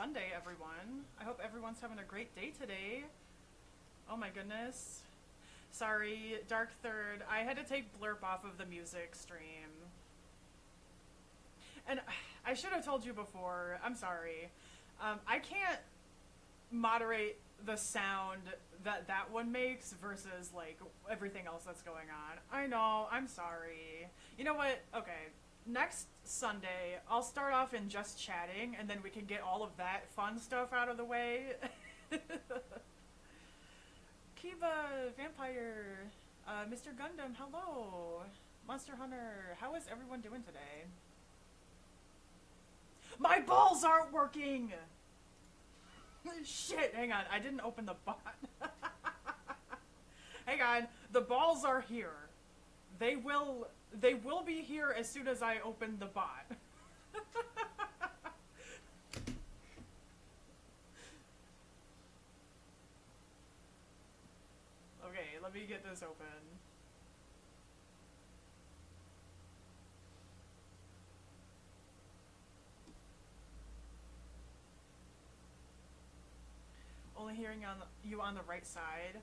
Sunday, everyone. I hope everyone's having a great day today. Oh my goodness. Sorry, Dark Third. I had to take blurb off of the music stream. And I should have told you before. I'm sorry. I can't moderate the sound that that one makes versus like everything else that's going on. I know. I'm sorry. You know what? Okay. Next Sunday, I'll start off in just chatting, and then we can get all of that fun stuff out of the way. Kiva, Vampire, Mr. Gundam, hello. Monster Hunter, how is everyone doing today? My balls aren't working! Shit, hang on, I didn't open the bot. Hang on, the balls are here. They will be here as soon as I open the bot. Okay, let me get this open. Only hearing you on the right side.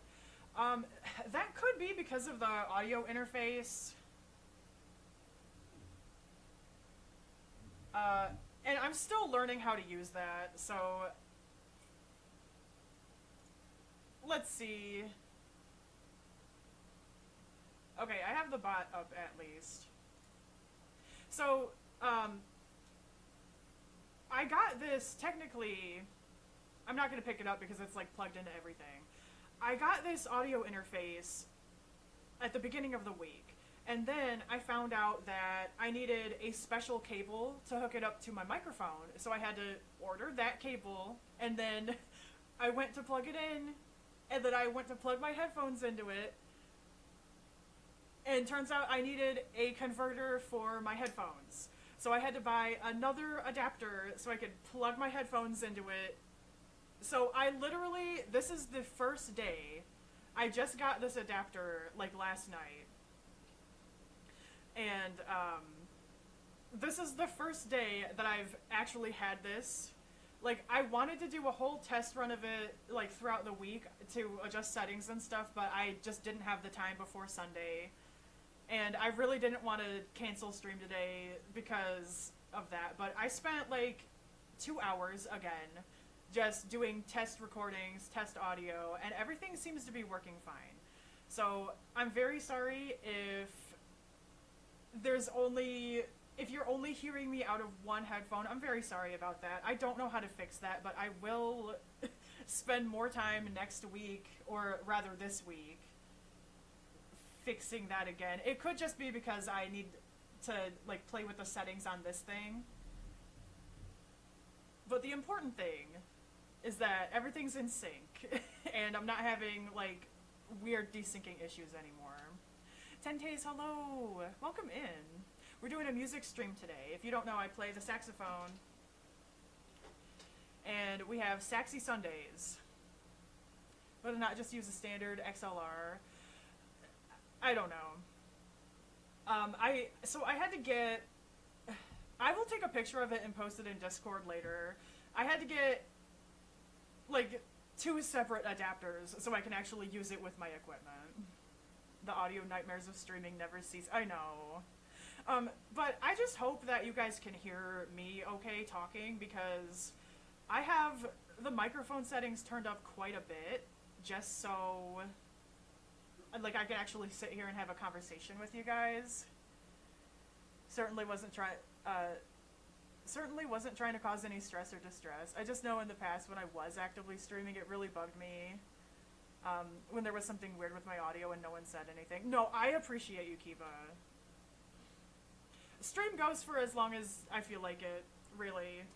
That could be because of the audio interface. And I'm still learning how to use that, so let's see. Okay, I have the bot up at least. So, I got this technically. I'm not going to pick it up because it's like plugged into everything. I got this audio interface at the beginning of the week, and then I found out that I needed a special cable to hook it up to my microphone, so I had to order that cable, and then I went to plug it in, and then I went to plug my headphones into it, and turns out I needed a converter for my headphones. So I had to buy another adapter so I could plug my headphones into it. So I literally, this is the first day, I just got this adapter like last night. And this is the first day that I've actually had this. Like, I wanted to do a whole test run of it like throughout the week to adjust settings and stuff, but I just didn't have the time before Sunday. And I really didn't want to cancel stream today because of that. But I spent like 2 hours again just doing test recordings, test audio, and everything seems to be working fine. So I'm very sorry if you're only hearing me out of one headphone. I'm very sorry about that. I don't know how to fix that, but I will spend more time next week, or rather this week, fixing that again. It could just be because I need to like play with the settings on this thing. But the important thing is that everything's in sync and I'm not having like weird desyncing issues anymore. Tente's, hello! Welcome in. We're doing a music stream today. If you don't know, I play the saxophone. And we have Saxy Sundays. But not just use a standard XLR. I don't know. So I had to get, I will take a picture of it and post it in Discord later. I had to get like 2 separate adapters so I can actually use it with my equipment. The audio nightmares of streaming never cease. I know. But I just hope that you guys can hear me okay talking, because I have the microphone settings turned up quite a bit just so like I can actually sit here and have a conversation with you guys. Certainly wasn't trying to cause any stress or distress. I just know in the past when I was actively streaming, it really bugged me when there was something weird with my audio and no one said anything. No, I appreciate you, Kiva. Stream goes for as long as I feel like it, really.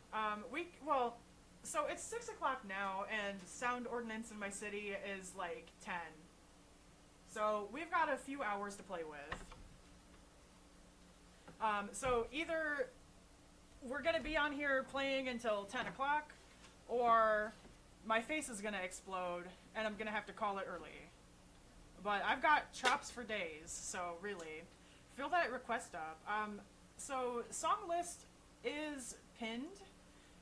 So it's 6 o'clock now, and sound ordinance in my city is like 10. So we've got a few hours to play with. So either we're gonna be on here playing until 10 o'clock, or my face is gonna explode and I'm gonna have to call it early. But I've got chops for days, so really, fill that request up. So song list is pinned.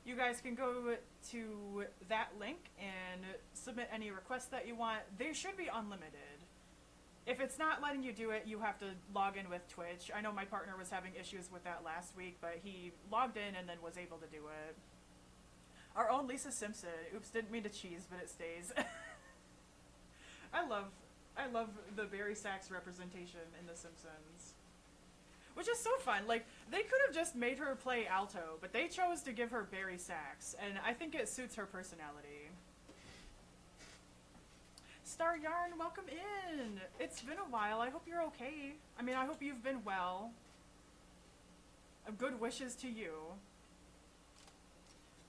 You guys can go to that link and submit any requests that you want. They should be unlimited. If it's not letting you do it, you have to log in with Twitch. I know my partner was having issues with that last week, but he logged in and then was able to do it. Our own Lisa Simpson. Oops, didn't mean to cheese, but it stays. I love the Barry Sachs representation in The Simpsons. Which is so fun. Like, they could have just made her play alto, but they chose to give her Barry Sachs, and I think it suits her personality. Star Yarn, welcome in! It's been a while. I hope you're okay. I mean, I hope you've been well. Good wishes to you.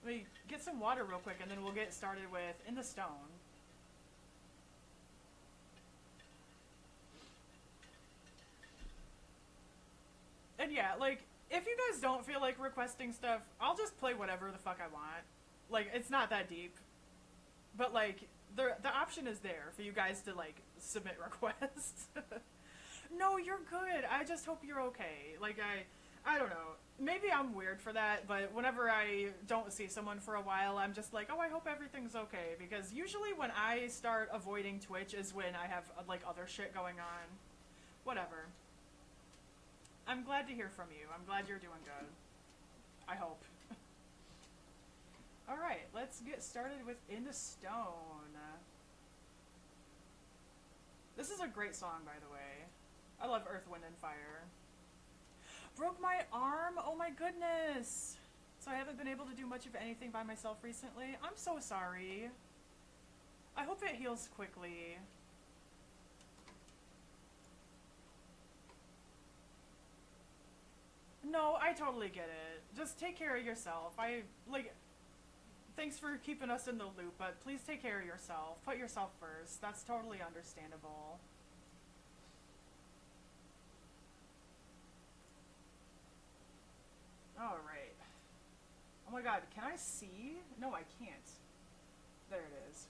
Let me get some water real quick, and then we'll get started with In the Stone. And yeah, like, if you guys don't feel like requesting stuff, I'll just play whatever the fuck I want. Like, it's not that deep. But, like, the option is there for you guys to, like, submit requests. No, you're good. I just hope you're okay. Like, I don't know. Maybe I'm weird for that, but whenever I don't see someone for a while, I'm just like, oh, I hope everything's okay. Because usually when I start avoiding Twitch is when I have, like, other shit going on. Whatever. I'm glad to hear from you. I'm glad you're doing good. I hope. Alright, let's get started with In the Stone. This is a great song, by the way. I love Earth, Wind, and Fire. Broke my arm? Oh my goodness! So I haven't been able to do much of anything by myself recently. I'm so sorry. I hope it heals quickly. No, I totally get it. Just take care of yourself. Thanks for keeping us in the loop, but please take care of yourself. Put yourself first. That's totally understandable. Alright. Oh my god, can I see? No, I can't. There it is.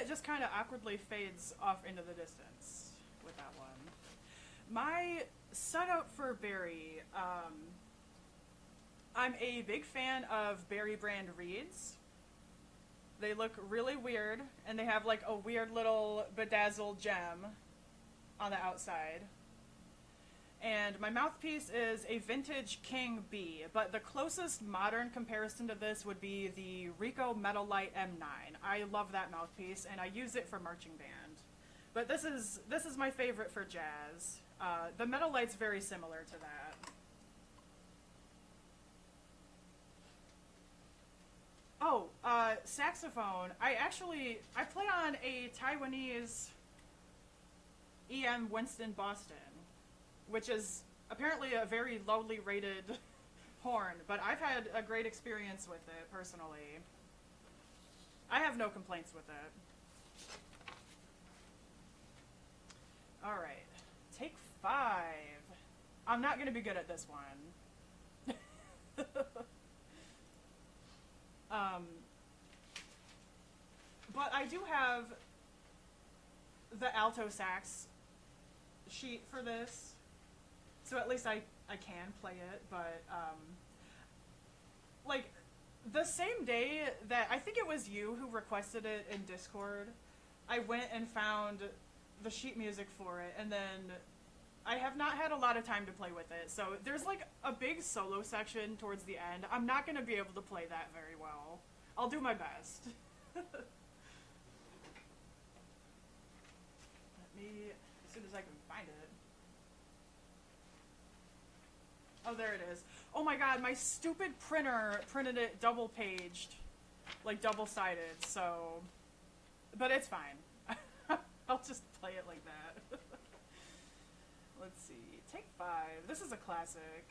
it just kind of awkwardly fades off into the distance with that one. My setup for Bari, I'm a big fan of Bari brand reeds. They look really weird, and they have like a weird little bedazzled gem on the outside. And my mouthpiece is a vintage King B, but the closest modern comparison to this would be the Ricoh Metal Light M9. I love that mouthpiece, and I use it for marching band. But this is my favorite for jazz. The Metal Light's very similar to that. Oh, saxophone. I play on a Taiwanese EM Winston Boston, which is apparently a very lowly rated horn, but I've had a great experience with it personally. I have no complaints with it. All right, take 5. I'm not going to be good at this one. But I do have the alto sax sheet for this, so at least I can play it, but like the same day that I think it was you who requested it in Discord, I went and found the sheet music for it, and then I have not had a lot of time to play with it, so there's like a big solo section towards the end. I'm not going to be able to play that very well. I'll do my best. Let me, as soon as I can find it. Oh, there it is. Oh my god, my stupid printer printed it double-paged, like double-sided, so, but it's fine. I'll just play it like that. Let's see, take 5. This is a classic.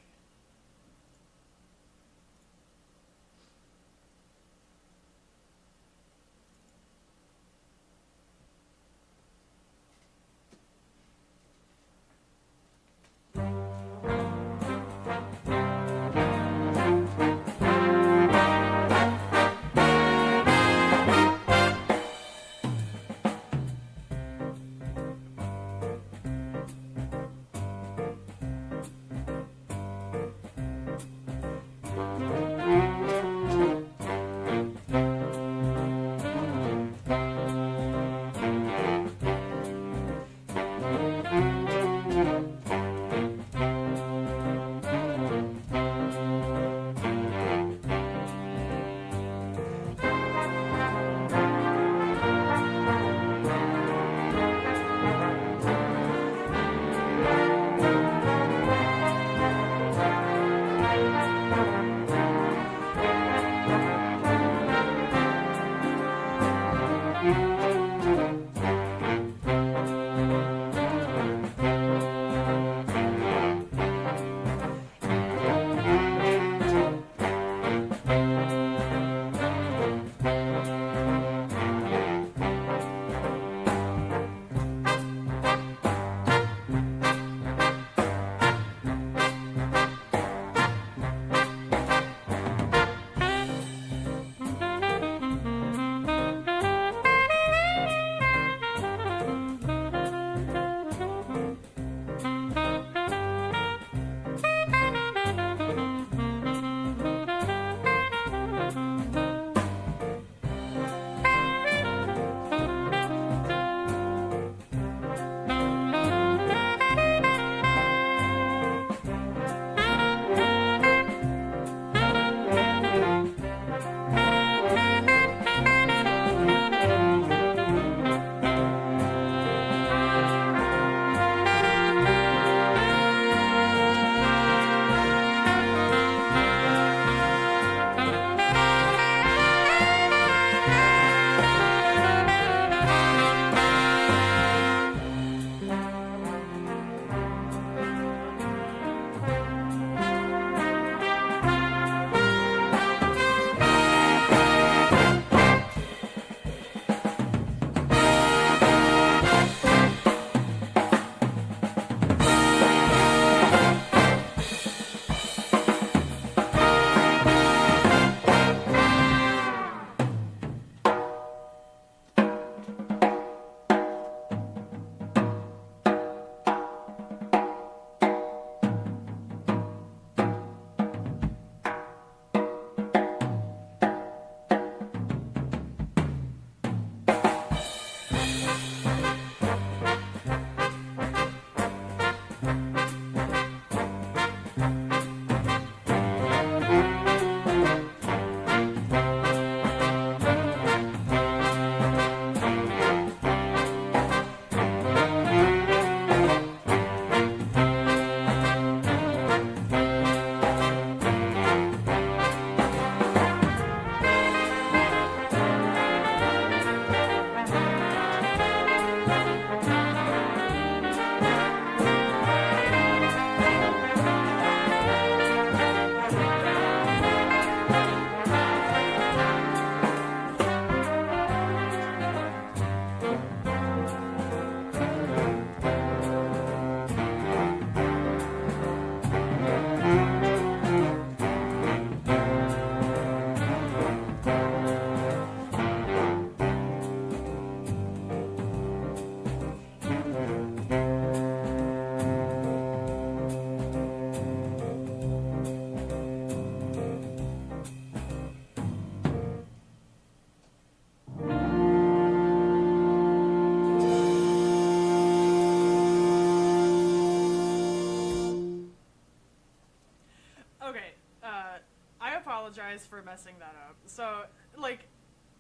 apologize for messing that up. So, like,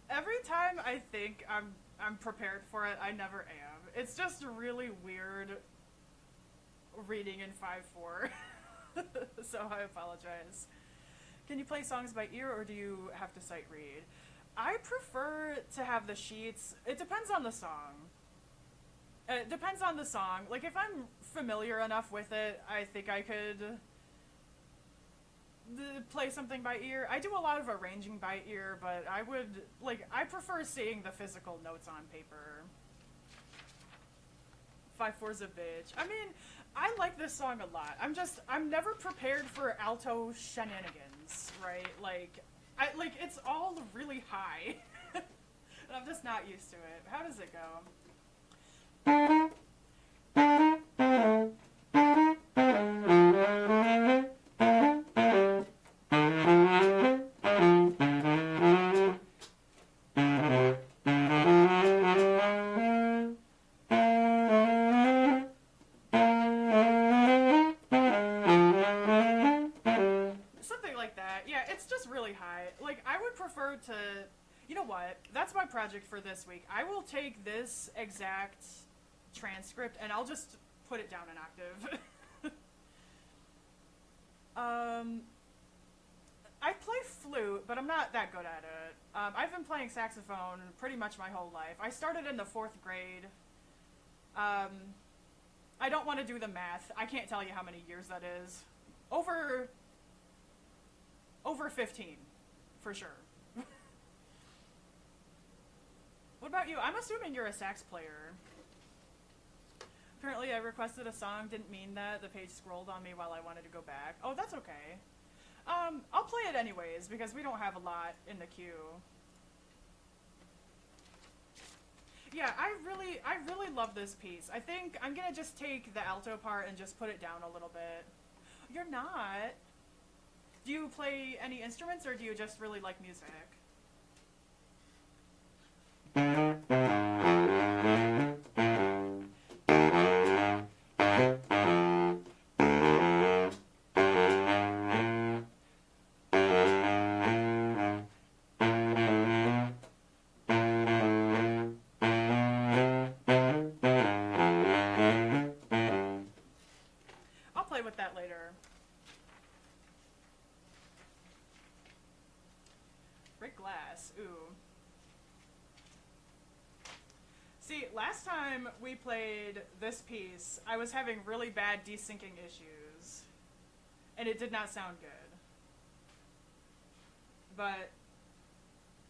every time I think I'm prepared for it, I never am. It's just really weird reading in 5/4. So I apologize. Can you play songs by ear or do you have to sight read? I prefer to have the sheets. It depends on the song. It depends on the song. Like, if I'm familiar enough with it, I think I could play something by ear. I do a lot of arranging by ear, but I prefer seeing the physical notes on paper. 5/4's a bitch. I mean, I like this song a lot. I'm never prepared for alto shenanigans, right? It's all really high. And I'm just not used to it. How does it go? Something like that. Yeah, it's just really high. Like, I would prefer to... You know what? That's my project for this week. I will take this exact transcript and I'll just put it down an octave. I play flute, but I'm not that good at it. I've been playing saxophone pretty much my whole life. I started in the 4th grade. I don't want to do the math. I can't tell you how many years that is. Over 15, for sure. What about you? I'm assuming you're a sax player. Apparently I requested a song, didn't mean that. The page scrolled on me while I wanted to go back. Oh, that's okay. I'll play it anyways, because we don't have a lot in the queue. Yeah, I really love this piece. I think I'm gonna just take the alto part and just put it down a little bit. You're not. Do you play any instruments, or do you just really like music? I'll play with that later. Brick glass, ooh. See, last time we played this piece, I was having really bad desyncing issues, and it did not sound good. But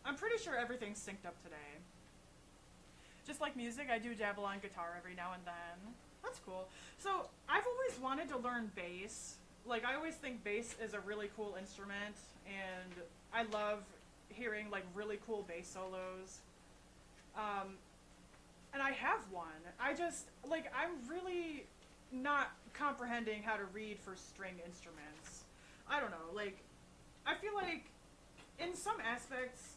I'm pretty sure everything's synced up today. Just like music, I do dabble on guitar every now and then. That's cool. So, I've always wanted to learn bass. Like, I always think bass is a really cool instrument, and I love hearing, like, really cool bass solos. And I have one. I just, like, I'm really not comprehending how to read for string instruments. I don't know, like, I feel like in some aspects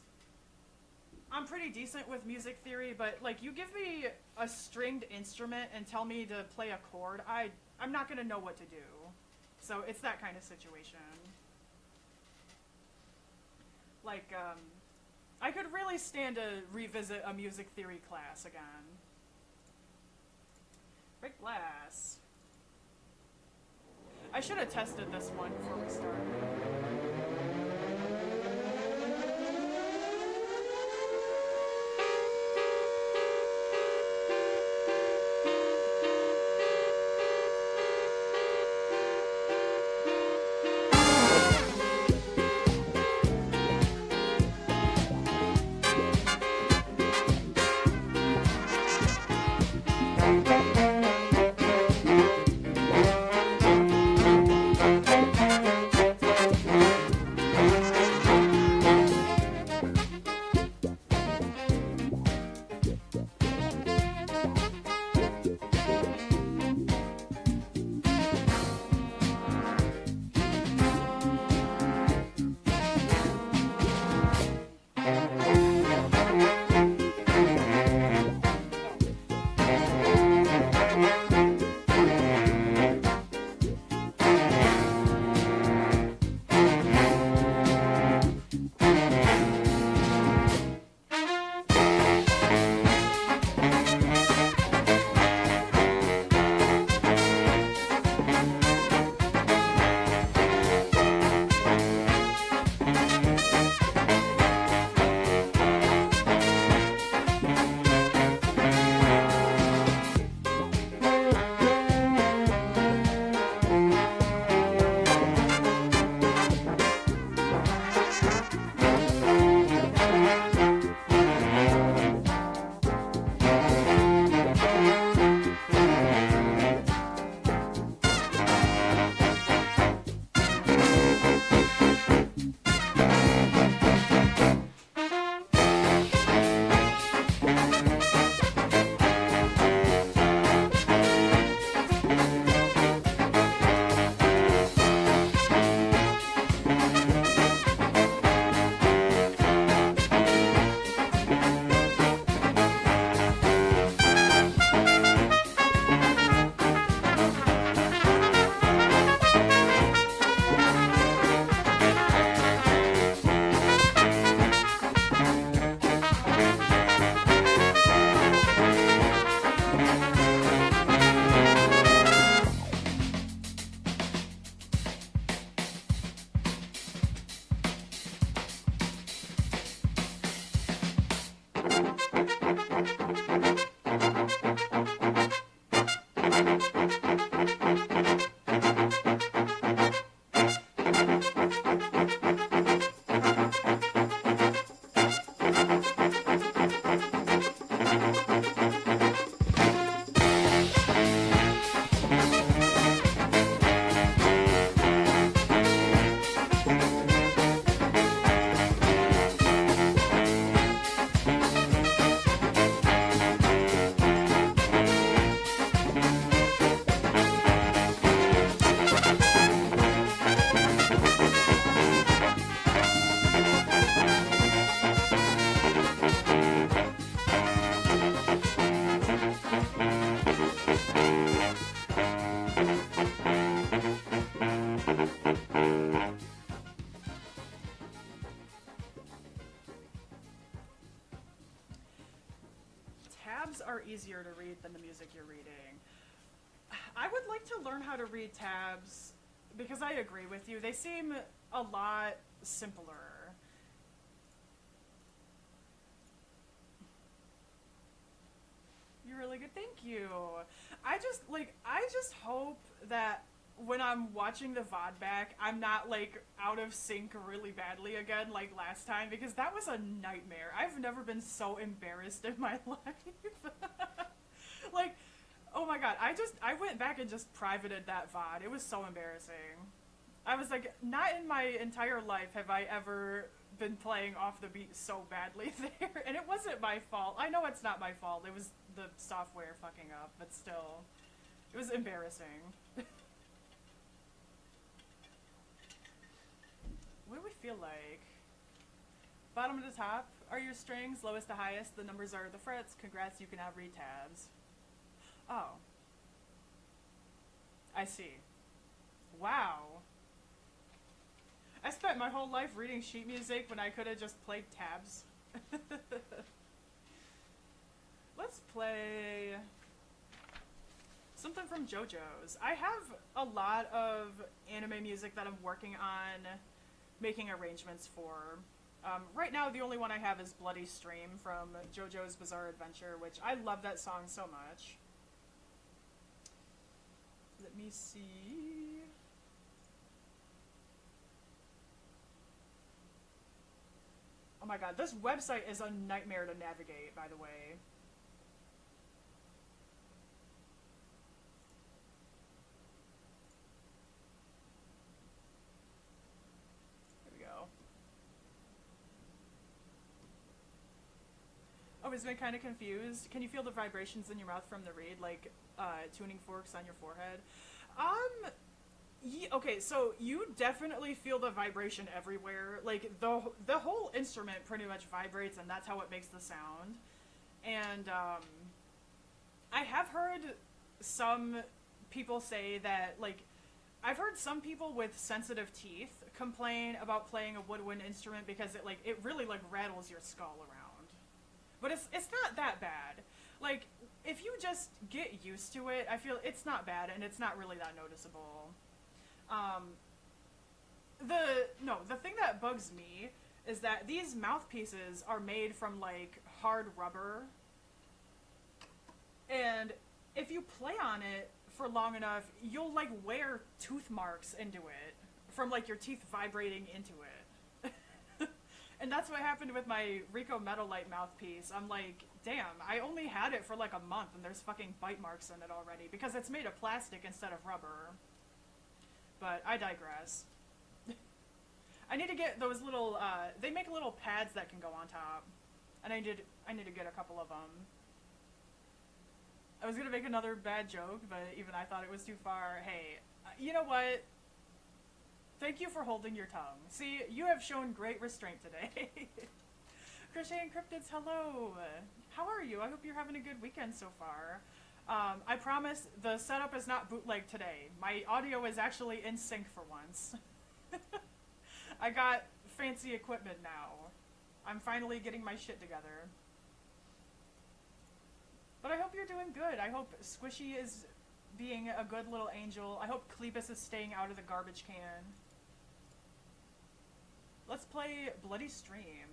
I'm pretty decent with music theory, but, like, you give me a stringed instrument and tell me to play a chord, I'm not gonna know what to do. So it's that kind of situation. Like, I could really stand to revisit a music theory class again. Break glass. I should have tested this one before we started. Tabs are easier to read than the music you're reading. I would like to learn how to read tabs because I agree with you. They seem a lot simpler. You're really good. Thank you. I just hope that when I'm watching the VOD back, I'm not like out of sync really badly again like last time, because that was a nightmare. I've never been so embarrassed in my life. Like, oh my god, I went back and just privated that VOD. It was so embarrassing. I was like, not in my entire life have I ever been playing off the beat so badly there. And it wasn't my fault. I know it's not my fault. It was the software fucking up, but still. It was embarrassing. What do we feel like? Bottom to top are your strings, lowest to highest. The numbers are the frets. Congrats, you can now read tabs. Oh. I see. Wow. I spent my whole life reading sheet music when I could have just played tabs. Let's play something from JoJo's. I have a lot of anime music that I'm working on making arrangements for. Right now, the only one I have is Bloody Stream from JoJo's Bizarre Adventure, which I love that song so much. Let me see. Oh my god, this website is a nightmare to navigate, by the way. I was been kind of confused. Can you feel the vibrations in your mouth from the reed, like tuning forks on your forehead? Okay, so you definitely feel the vibration everywhere. Like the whole instrument pretty much vibrates, and that's how it makes the sound. And I have heard some people say that, like, I've heard some people with sensitive teeth complain about playing a woodwind instrument because it really like rattles your skull around. But it's not that bad. Like, if you just get used to it, I feel it's not bad, and it's not really that noticeable. The thing that bugs me is that these mouthpieces are made from, like, hard rubber. And if you play on it for long enough, you'll, like, wear tooth marks into it from, like, your teeth vibrating into it. And that's what happened with my Rico Metalite mouthpiece. I'm like, damn, I only had it for like a month and there's fucking bite marks in it already because it's made of plastic instead of rubber. But I digress. I need to get those little, they make little pads that can go on top. And I need to get a couple of them. I was gonna make another bad joke, but even I thought it was too far. Hey, you know what? Thank you for holding your tongue. See, you have shown great restraint today. Crochet and Cryptids, hello. How are you? I hope you're having a good weekend so far. I promise the setup is not bootleg today. My audio is actually in sync for once. I got fancy equipment now. I'm finally getting my shit together. But I hope you're doing good. I hope Squishy is being a good little angel. I hope Cleebus is staying out of the garbage can. Let's play Bloody Stream.「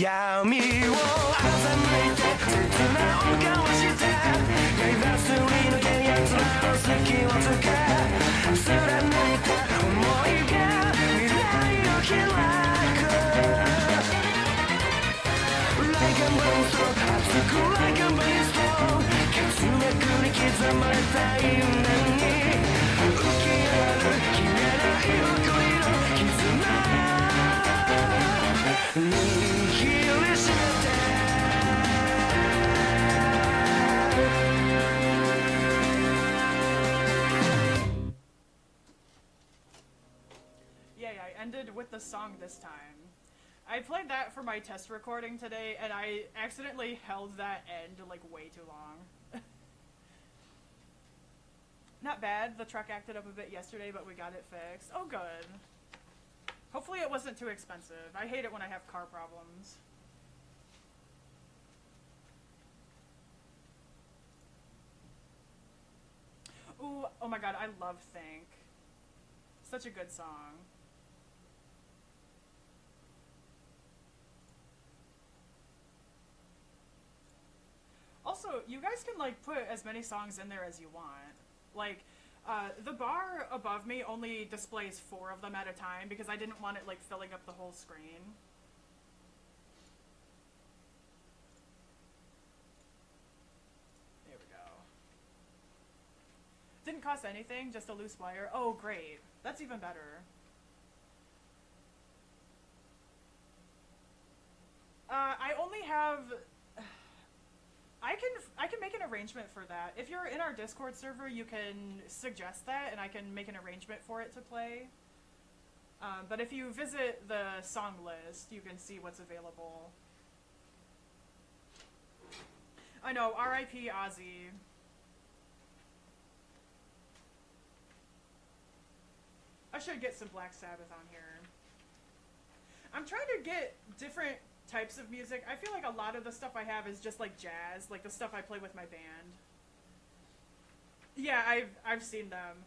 闇を欺いて切なお顔して刃すり抜け奴らの隙をつけ貫いた想いが未来を開く Like a monster 熱く Like a monster 血脈に刻まれた因縁に浮き上がる消えない誇りの絆握りしめて Yay, I ended with the song this time. I played that for my test recording today, and I accidentally held that end like way too long. Not bad, the truck acted up a bit yesterday, but we got it fixed. Oh good. Hopefully it wasn't too expensive. I hate it when I have car problems. Ooh, oh my god, I love Think. Such a good song. Also, you guys can like put as many songs in there as you want. Like, the bar above me only displays 4 of them at a time because I didn't want it like filling up the whole screen. There we go. Didn't cost anything, just a loose wire. Oh, great. That's even better. I only have... I can make an arrangement for that. If you're in our Discord server, you can suggest that, and I can make an arrangement for it to play. But if you visit the song list, you can see what's available. I know, R.I.P. Ozzy. I should get some Black Sabbath on here. I'm trying to get different types of music. I feel like a lot of the stuff I have is just like jazz, like the stuff I play with my band. Yeah, I've seen them.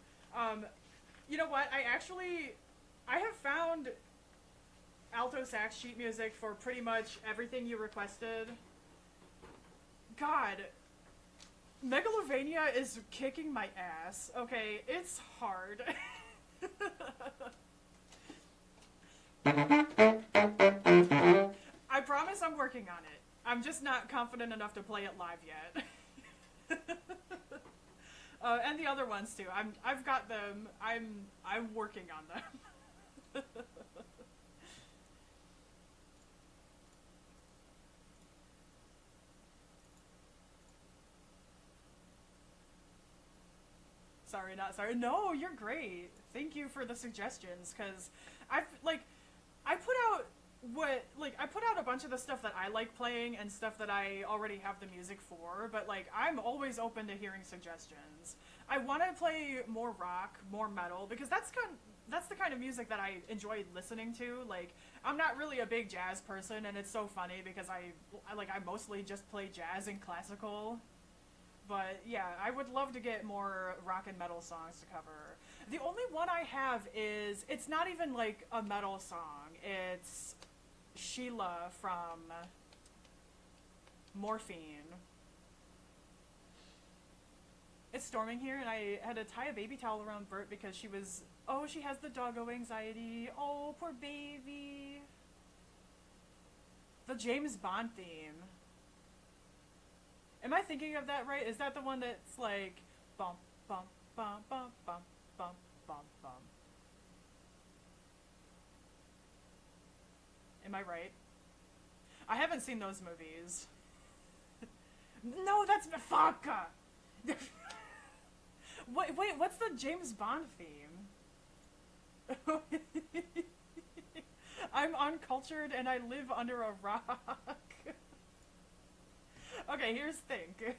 You know what? I have found alto sax sheet music for pretty much everything you requested. God, Megalovania is kicking my ass. Okay, it's hard. I promise I'm working on it. I'm just not confident enough to play it live yet. And the other ones too. I've got them. I'm working on them. Sorry, not sorry. No, you're great. Thank you for the suggestions, because I put out a bunch of the stuff that I like playing and stuff that I already have the music for, but like I'm always open to hearing suggestions. I want to play more rock, more metal, because that's the kind of music that I enjoy listening to. Like, I'm not really a big jazz person, and it's so funny because I mostly just play jazz and classical. But yeah, I would love to get more rock and metal songs to cover. The only one I have it's not even like a metal song. It's Sheila from Morphine. It's storming here, and I had to tie a baby towel around Bert because she has the doggo anxiety. Oh, poor baby. The James Bond theme. Am I thinking of that right? Is that the one that's like bum bum bum bum bum bum bum bum? Am I right? I haven't seen those movies. No, that's fuck. Wait, what's the James Bond theme? I'm uncultured and I live under a rock. Okay, here's Think.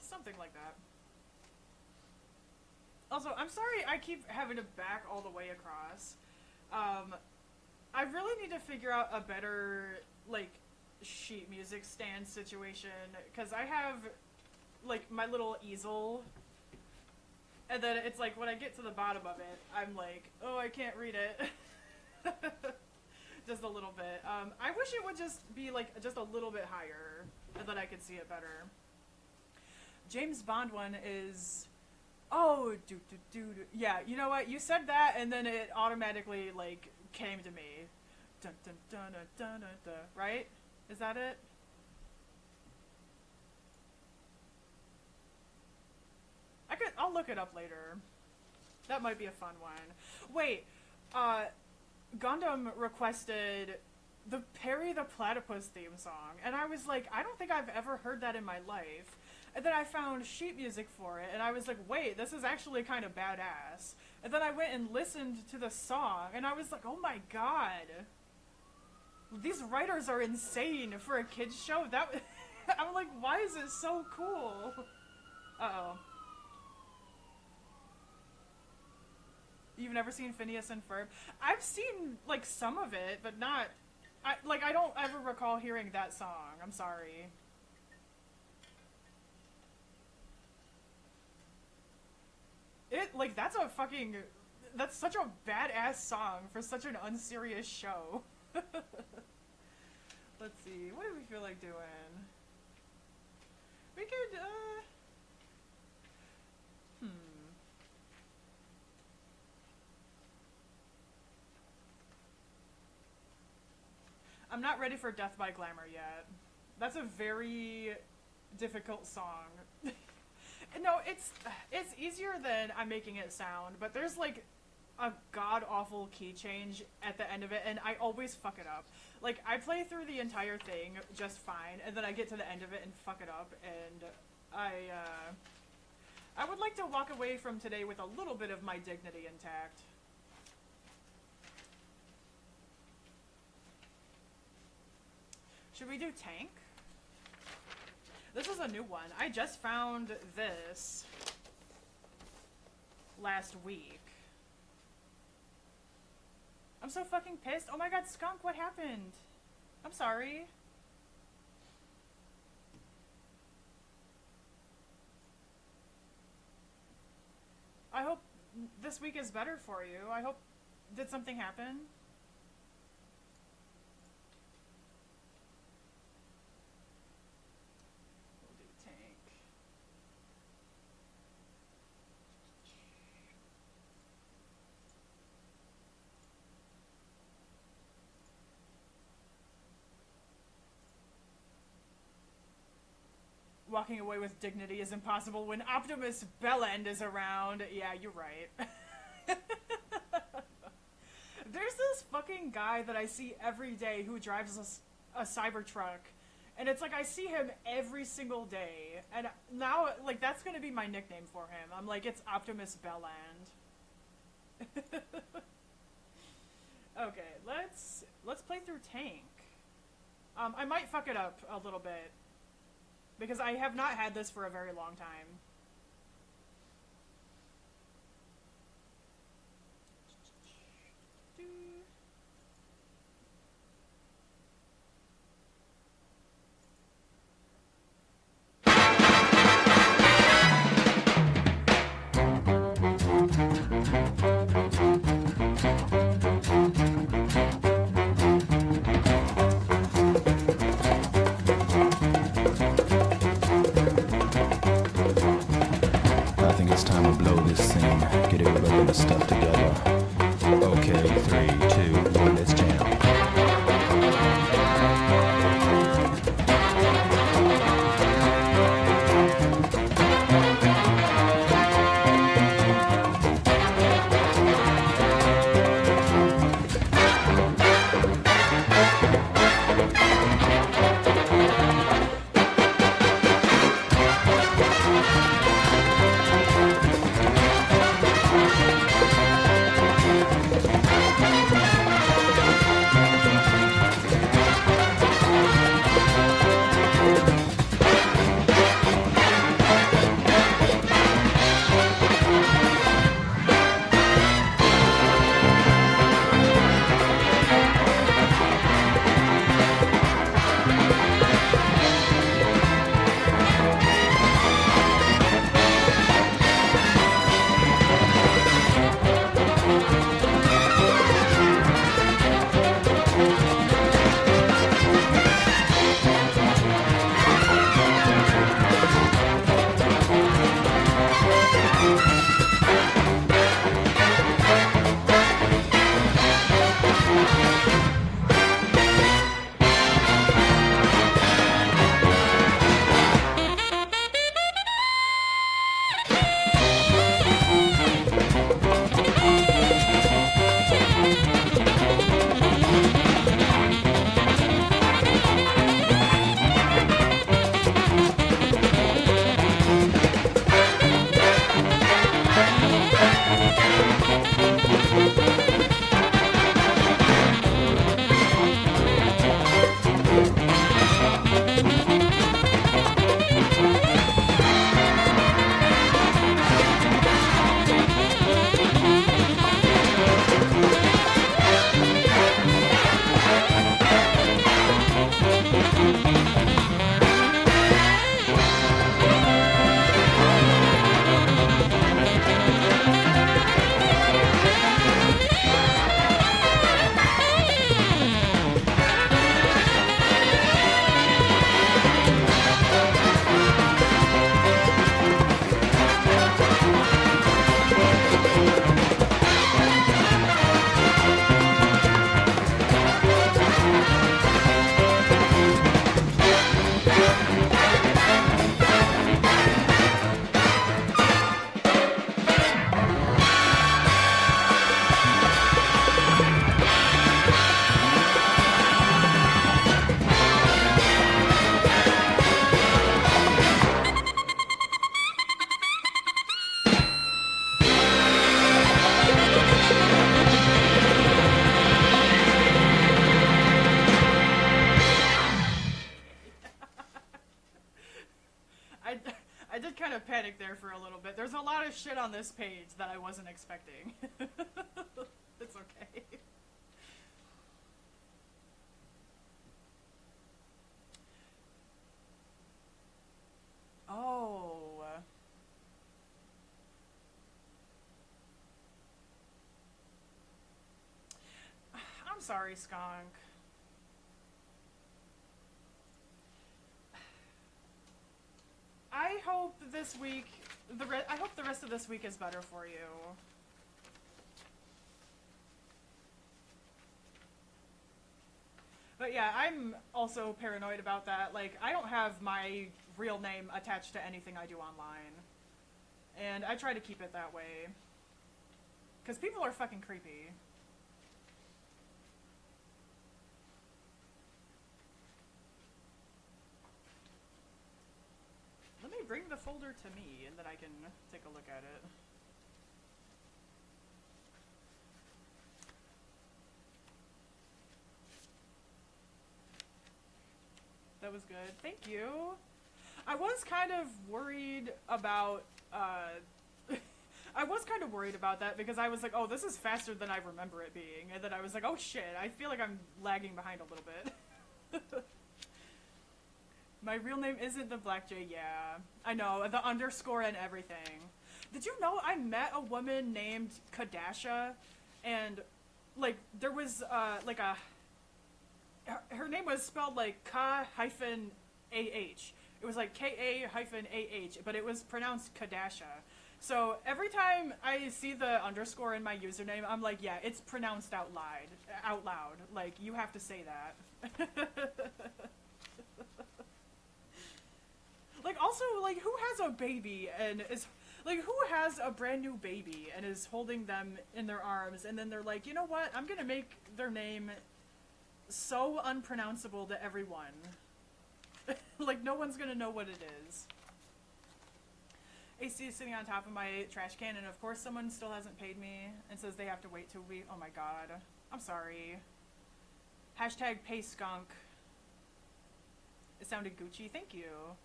Something like that. Also, I'm sorry I keep having to back all the way across. I really need to figure out a better, like, sheet music stand situation, because I have, like, my little easel, and then it's like, when I get to the bottom of it, I'm like, oh, I can't read it. Just a little bit. I wish it would just be, like, just a little bit higher, and then I could see it better. James Bond one is... Oh, yeah, you know what? You said that, and then it automatically, like, came to me. Dun dun dun dun dun dun dun. Right? Is that it? I'll look it up later. That might be a fun one. Wait, Gundam requested the Perry the Platypus theme song, and I was like, I don't think I've ever heard that in my life. And then I found sheet music for it, and I was like, wait, this is actually kind of badass. And then I went and listened to the song, and I was like, oh my god. These writers are insane for a kid's show. I'm like, why is it so cool? Uh-oh. You've never seen Phineas and Ferb? I've seen, like, some of it, but not... I don't ever recall hearing that song. I'm sorry. That's a fucking... That's such a badass song for such an unserious show. Let's see, what do we feel like doing? We could, I'm not ready for Death by Glamour yet. That's a very difficult song. No, it's easier than I'm making it sound, but there's like a god-awful key change at the end of it, and I always fuck it up. Like, I play through the entire thing just fine, and then I get to the end of it and fuck it up, and I would like to walk away from today with a little bit of my dignity intact. Should we do Tank? This is a new one. I just found this last week. I'm so fucking pissed. Oh my god, Skunk, what happened? I'm sorry. I hope this week is better for you. I hope... Did something happen? We'll do Tank. Walking away with dignity is impossible when Optimus Bellend is around. Yeah, you're right. There's this fucking guy that I see every day who drives a Cybertruck. And it's like I see him every single day. And now, like, that's gonna be my nickname for him. I'm like, it's Optimus Bellend. Okay, let's play through Tank. I might fuck it up a little bit. Because I have not had this for a very long time. I think it's time to blow this scene. Get everybody in the stuff together. Okay, 3, 2, 1, let's jam. I did kind of panic there for a little bit. There's a lot of shit on this page that I wasn't expecting. It's okay. Oh. I'm sorry, Skunk. I hope this week, I hope the rest of this week is better for you. But yeah, I'm also paranoid about that. Like, I don't have my real name attached to anything I do online. And I try to keep it that way. Because people are fucking creepy. Let me bring the folder to me, and then I can take a look at it. That was good. Thank you. I was kind of worried about, I was kind of worried about that because I was like, oh, this is faster than I remember it being. And then I was like, oh shit, I feel like I'm lagging behind a little bit. My real name isn't the Black J, yeah. I know, the underscore and everything. Did you know I met a woman named Kadasha? And, like, there was, like a... Her name was spelled like K-A-H. It was like K-A-H, but it was pronounced Kadasha. So every time I see the underscore in my username, I'm like, yeah, it's pronounced out loud. Out loud. Like, you have to say that. Like, also, like, who has a baby and is... Like, who has a brand new baby and is holding them in their arms, and then they're like, you know what, I'm gonna make their name so unpronounceable to everyone. Like, no one's gonna know what it is. AC is sitting on top of my trash can, and of course someone still hasn't paid me and says they have to wait 2 weeks. Oh my god. I'm sorry. Hashtag pay skunk. It sounded Gucci. Thank you.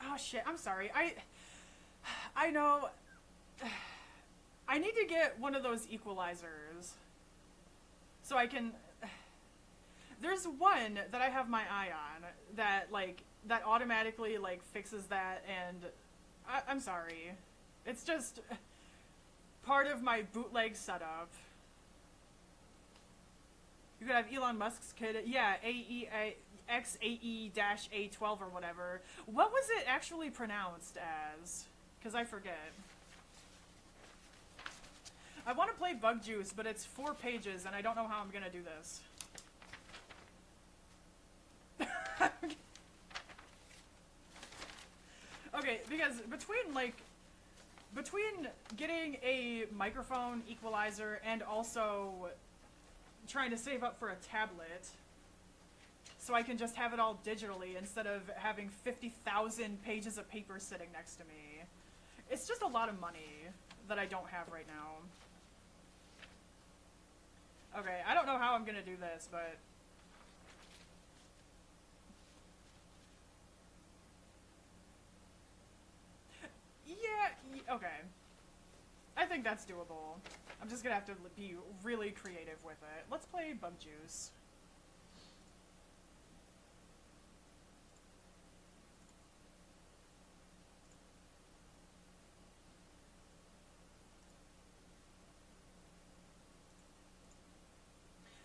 Oh shit, I'm sorry. I know. I need to get one of those equalizers. So I can... There's one that I have my eye on that, like, that automatically, like, fixes that, and I'm sorry. It's just part of my bootleg setup. You could have Elon Musk's kid. Yeah, XAE-A12 or whatever. What was it actually pronounced as? Because I forget. I want to play Bug Juice, but it's 4 pages, and I don't know how I'm going to do this. Okay, because between getting a microphone equalizer and also trying to save up for a tablet so I can just have it all digitally instead of having 50,000 pages of paper sitting next to me, it's just a lot of money that I don't have right now. Okay, I don't know how I'm gonna do this, but... Yeah, okay. I think that's doable. I'm just gonna have to be really creative with it. Let's play Bug Juice.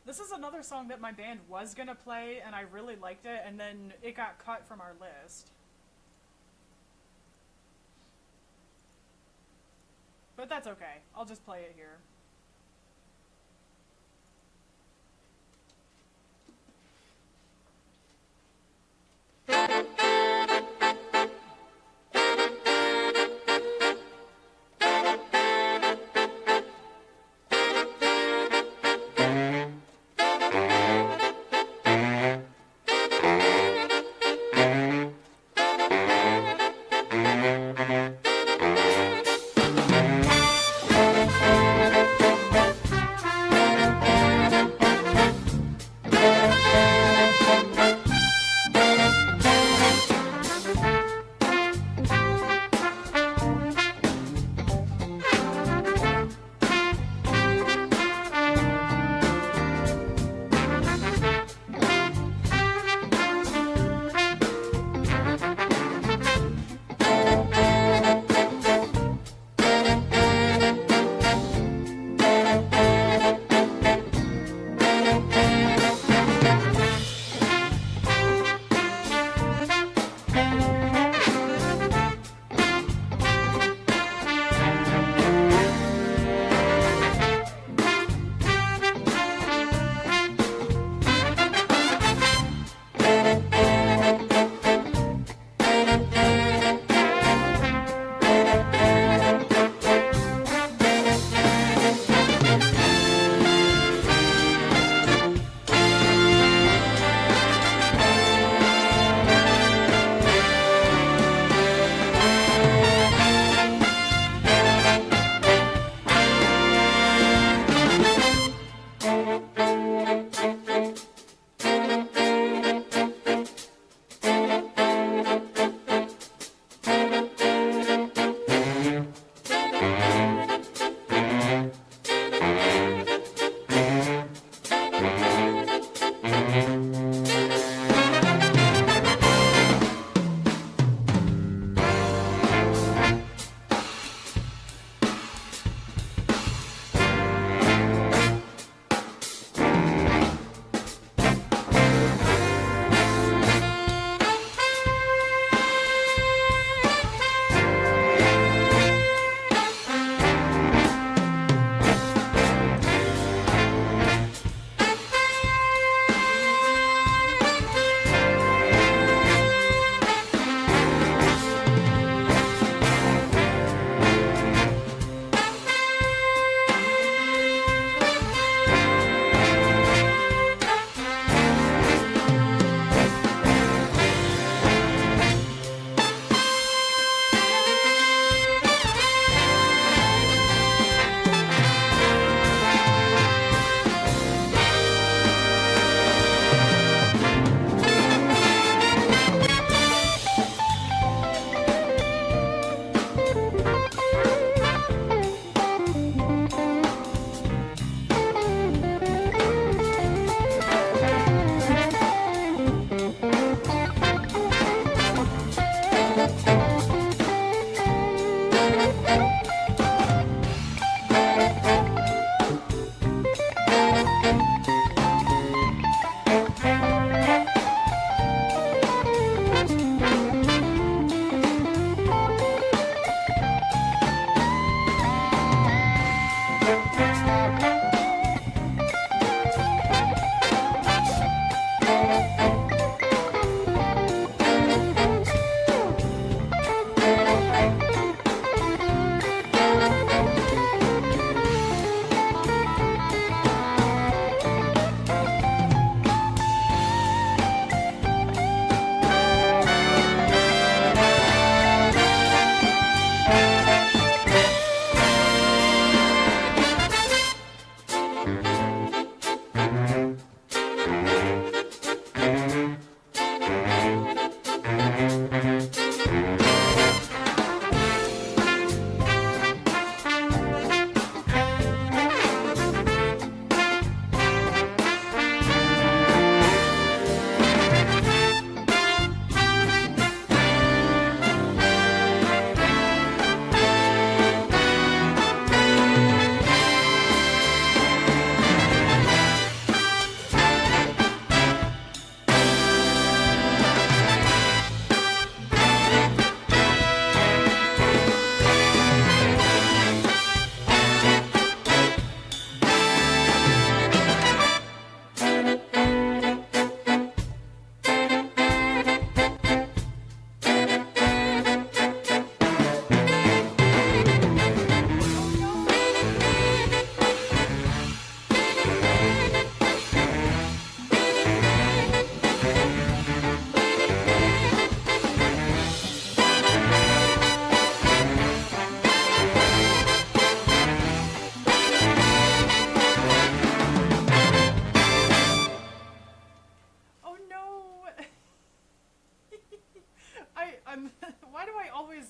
This is another song that my band was gonna play, and I really liked it, and then it got cut from our list. But that's okay. I'll just play it here.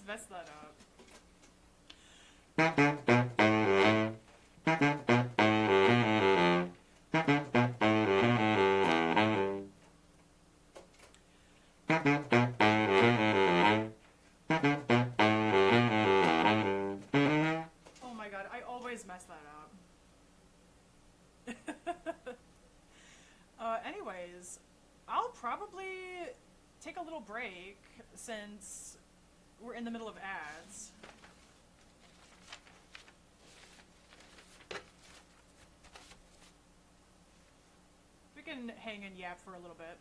messed that up. Oh my god, I always mess that up. Anyways, I'll probably take a little break since we're in the middle of ads. We can hang and yap for a little bit.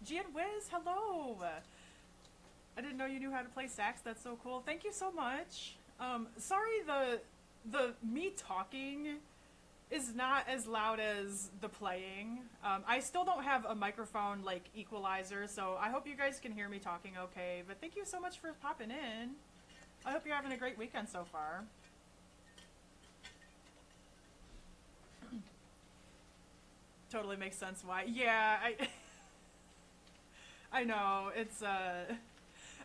Gian Wiz, hello! I didn't know you knew how to play sax. That's so cool. Thank you so much. Sorry the me talking is not as loud as the playing. I still don't have a microphone like equalizer, so I hope you guys can hear me talking okay. But thank you so much for popping in. I hope you're having a great weekend so far. Totally makes sense why. Yeah, I know, it's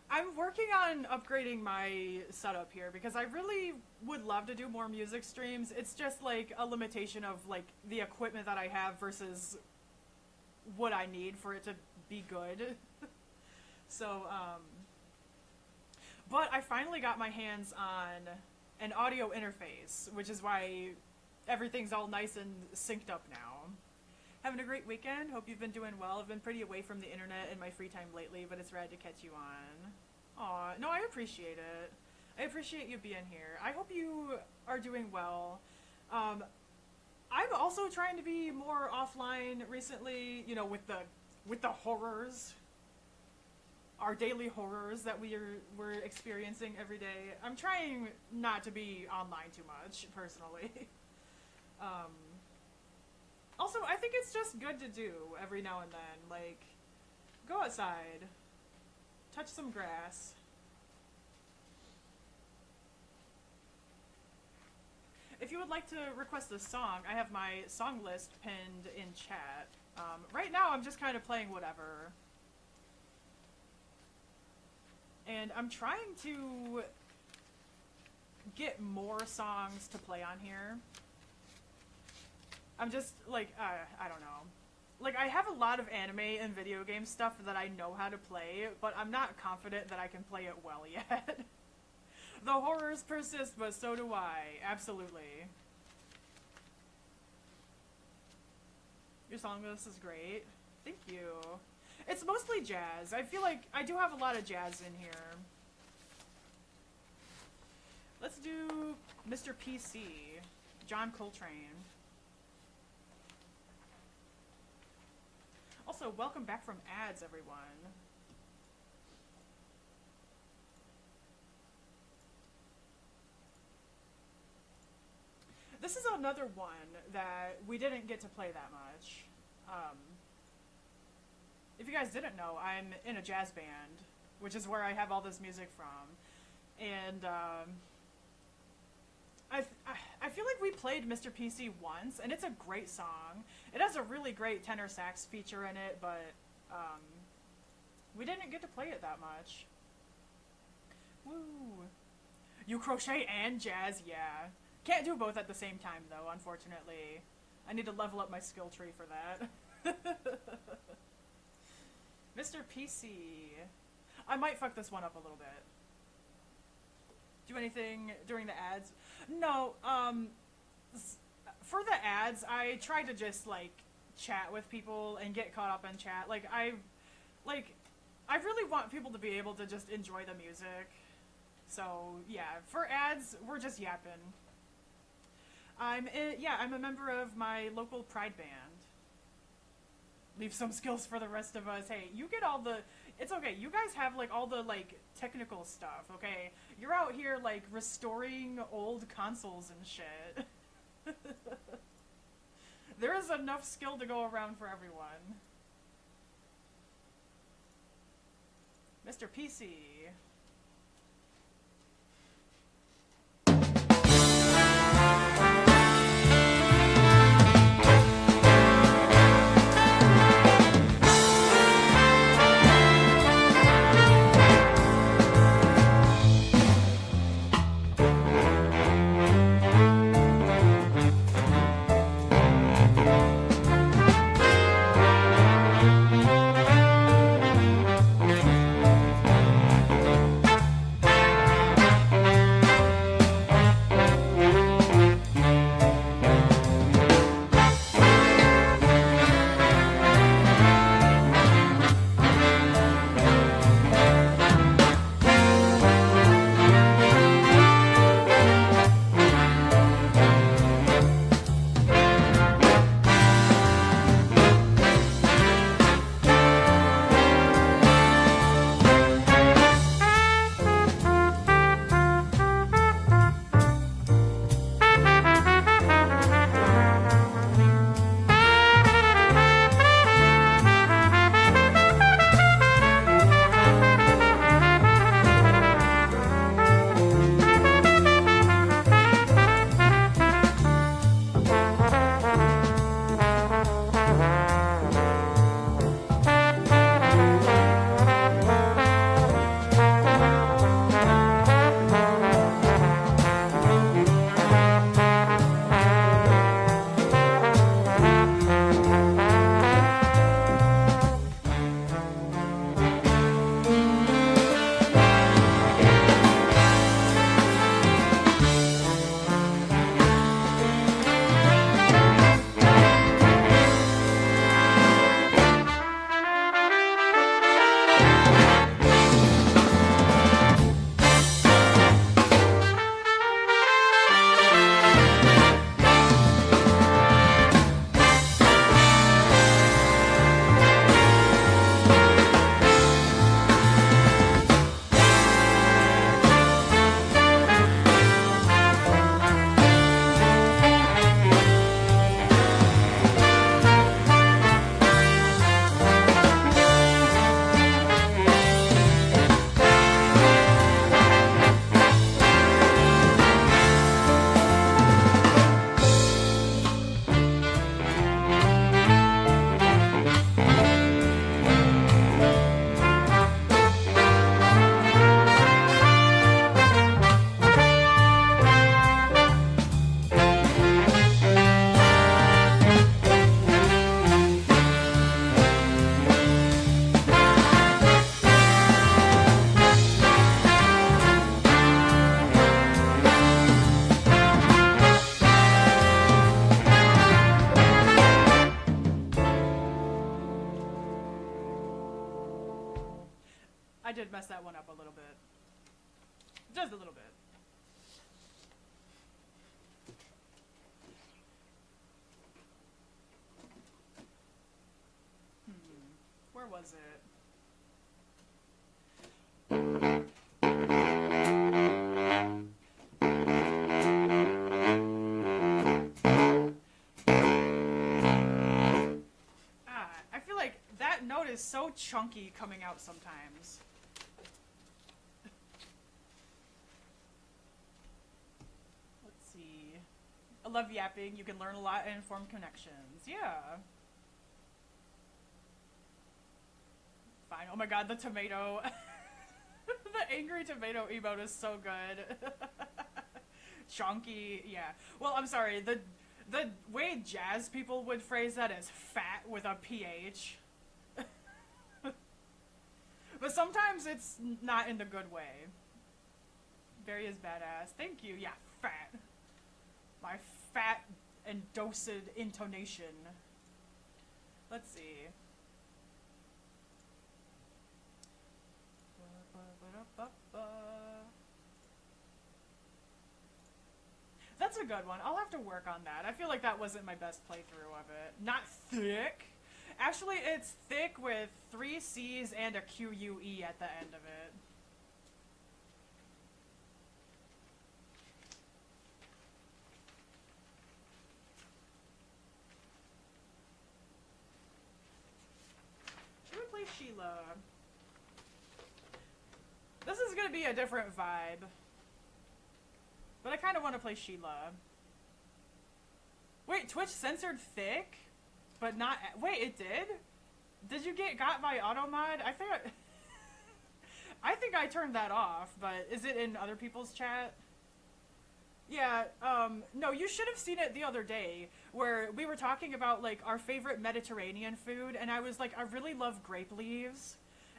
I'm working on upgrading my setup here because I really would love to do more music streams. It's just like a limitation of like the equipment that I have versus what I need for it to be good. So, but I finally got my hands on an audio interface, which is why everything's all nice and synced up now. Having a great weekend. Hope you've been doing well. I've been pretty away from the internet in my free time lately, but it's rad to catch you on. Aw, no, I appreciate it. I appreciate you being here. I hope you are doing well. I'm also trying to be more offline recently, you know, with the horrors, our daily horrors that we're experiencing every day. I'm trying not to be online too much, personally. Also, I think it's just good to do every now and then. Like, go outside, touch some grass. If you would like to request a song, I have my song list pinned in chat. Right now, I'm just kind of playing whatever. And I'm trying to get more songs to play on here. I'm just, like, I don't know. Like, I have a lot of anime and video game stuff that I know how to play, but I'm not confident that I can play it well yet. The horrors persist, but so do I. Absolutely. Your song list is great. Thank you. It's mostly jazz. I feel like I do have a lot of jazz in here. Let's do Mr. PC, John Coltrane. Also, welcome back from ads, everyone. This is another one that we didn't get to play that much. If you guys didn't know, I'm in a jazz band, which is where I have all this music from. And I feel like we played Mr. PC once, and it's a great song. It has a really great tenor sax feature in it, but we didn't get to play it that much. Woo! You crochet and jazz, yeah. Can't do both at the same time, though, unfortunately. I need to level up my skill tree for that. Mr. PC. I might fuck this one up a little bit. Do anything during the ads? No, for the ads, I try to just, like, chat with people and get caught up in chat. Like, I really want people to be able to just enjoy the music. So, yeah, for ads, we're just yapping. I'm a member of my local pride band. Leave some skills for the rest of us. Hey, you get all the... It's okay, you guys have, like, all the, like, technical stuff, okay? You're out here, like, restoring old consoles and shit. There is enough skill to go around for everyone. Mr. PC. I did mess that one up a little bit. Just a little bit. Where was it? I feel like that note is so chunky coming out sometimes. Let's see. I love yapping. You can learn a lot and form connections. Yeah. Fine. Oh my god, the tomato. The angry tomato emote is so good. Chunky. Yeah. Well, I'm sorry. The way jazz people would phrase that is fat with a PH. But sometimes it's not in the good way. Barry is badass. Thank you. Yeah, fat. My fat and dosed intonation. Let's see. That's a good one. I'll have to work on that. I feel like that wasn't my best playthrough of it. Not thick. Actually, it's thick with 3 C's and a QUE at the end of it. Should we play Sheila? This is gonna be a different vibe. But I kind of want to play Sheila. Wait, Twitch censored thick? But not... Wait, it did? Did you get got by automod? I think I turned that off, but is it in other people's chat? Yeah, no, you should have seen it the other day, where we were talking about, like, our favorite Mediterranean food, and I was like, I really love grape leaves.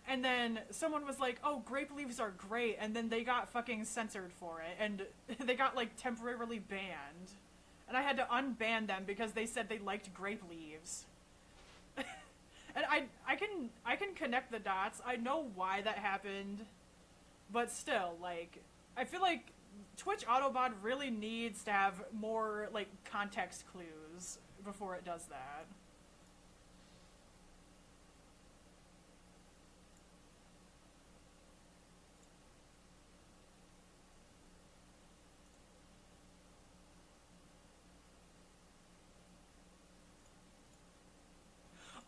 And then someone was like, oh, grape leaves are great, and then they got fucking censored for it, and they got, like, temporarily banned. And I had to unban them because they said they liked grape leaves. And I can connect the dots. I know why that happened, but still, like, I feel like Twitch Autobot really needs to have more, like, context clues before it does that.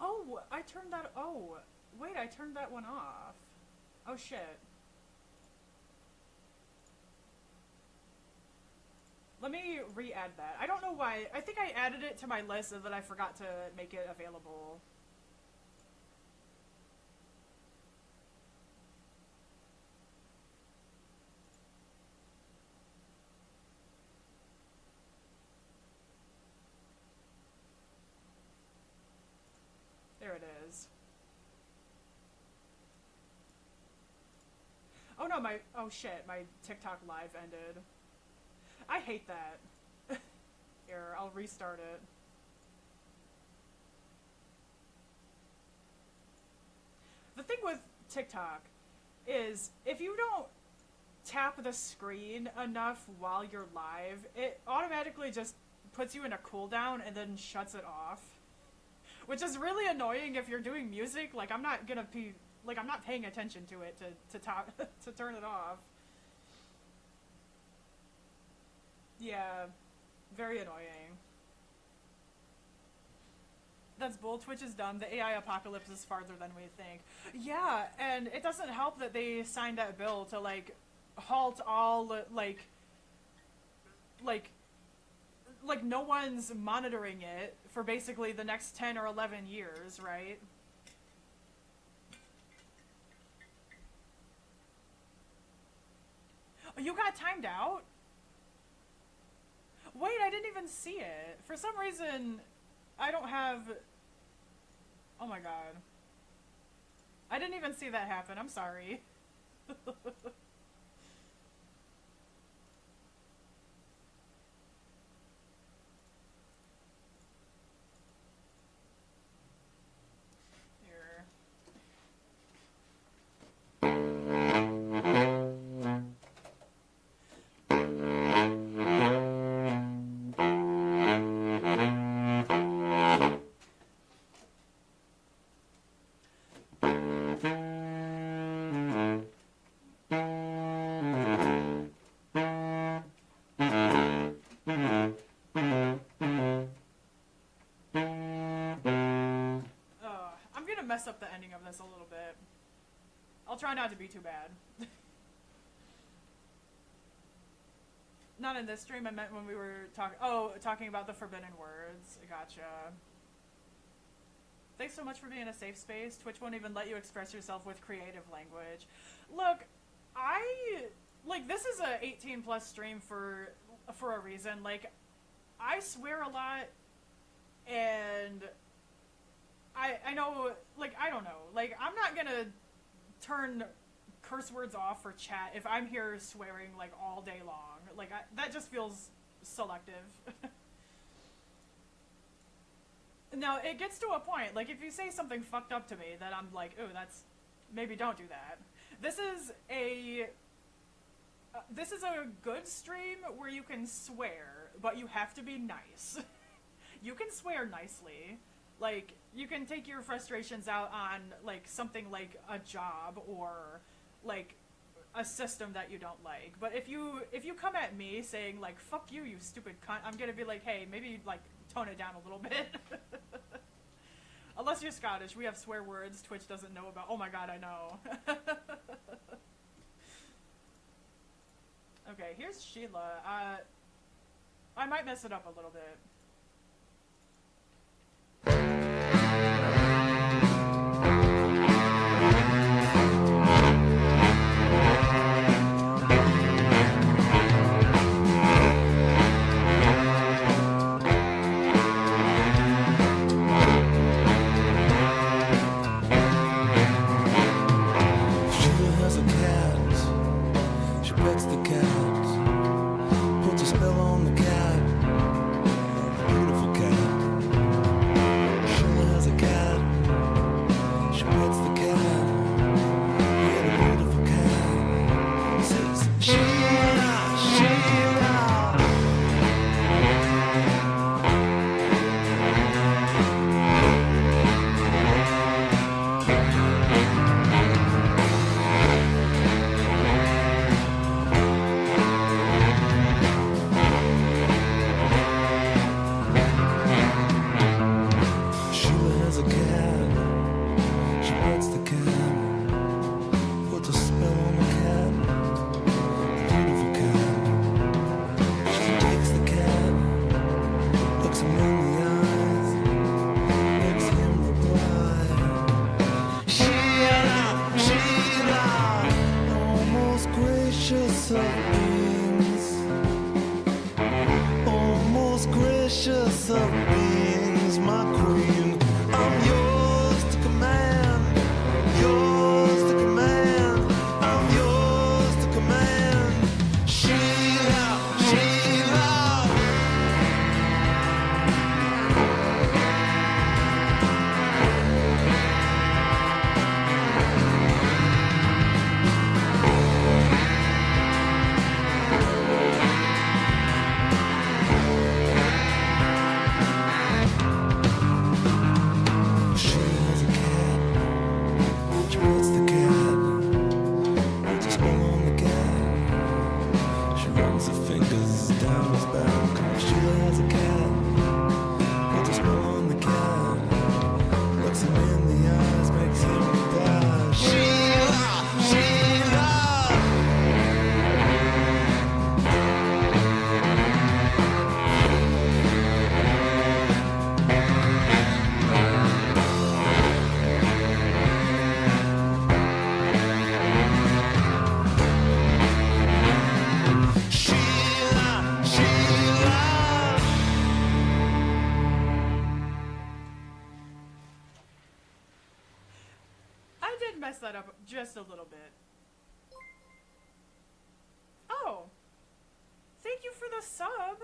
Oh, I turned that... Oh, wait, I turned that one off. Oh, shit. Let me re-add that. I don't know why. I think I added it to my list and then I forgot to make it available. There it is. Oh no, oh shit, my TikTok live ended. I hate that. Here, I'll restart it. The thing with TikTok is if you don't tap the screen enough while you're live, it automatically just puts you in a cooldown and then shuts it off. Which is really annoying if you're doing music. Like, I'm not gonna be, like, I'm not paying attention to it to turn it off. Yeah, very annoying. That's bull. Twitch is dumb. The AI apocalypse is farther than we think. Yeah, and it doesn't help that they signed that bill to, like, halt all, like no one's monitoring it for basically the next 10 or 11 years, right? Oh, you got timed out? Wait, I didn't even see it. For some reason, I don't have... Oh my god. I didn't even see that happen. I'm sorry. Here. this a little bit. I'll try not to be too bad. Not in this stream, I meant when we were talking about the forbidden words. Gotcha. Thanks so much for being a safe space. Twitch won't even let you express yourself with creative language. Look, this is a 18 plus stream for a reason. Like, I swear a lot, and I know, like, I don't know. Like, I'm not gonna turn curse words off for chat if I'm here swearing, like, all day long. Like, that just feels selective. Now, it gets to a point, like, if you say something fucked up to me, that I'm like, ooh, that's, maybe don't do that. This is a good stream where you can swear, but you have to be nice. You can swear nicely. Like, you can take your frustrations out on, like, something like a job or, like, a system that you don't like. But if you come at me saying, like, fuck you, you stupid cunt, I'm gonna be like, hey, maybe, like, tone it down a little bit. Unless you're Scottish, we have swear words Twitch doesn't know about. Oh my god, I know. Okay, here's Sheila. I might mess it up a little bit. That up just a little bit. Oh, thank you for the sub.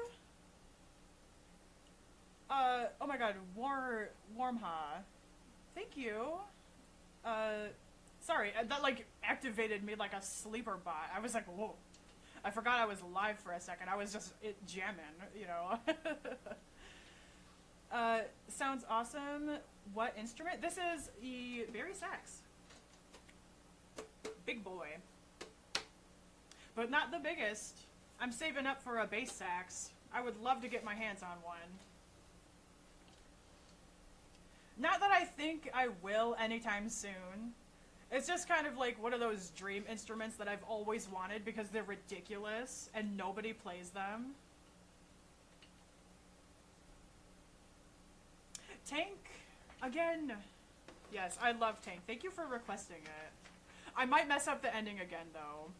Oh my god, Warmha, thank you. Sorry, that like activated me like a sleeper bot. I was like, whoa, I forgot I was live for a second. I was just jamming, you know. Sounds awesome. What instrument? This is the Bari sax. Big boy. But not the biggest. I'm saving up for a bass sax. I would love to get my hands on one. Not that I think I will anytime soon. It's just kind of like one of those dream instruments that I've always wanted because they're ridiculous and nobody plays them. Tank, again. Yes, I love Tank. Thank you for requesting it. I might mess up the ending again, though.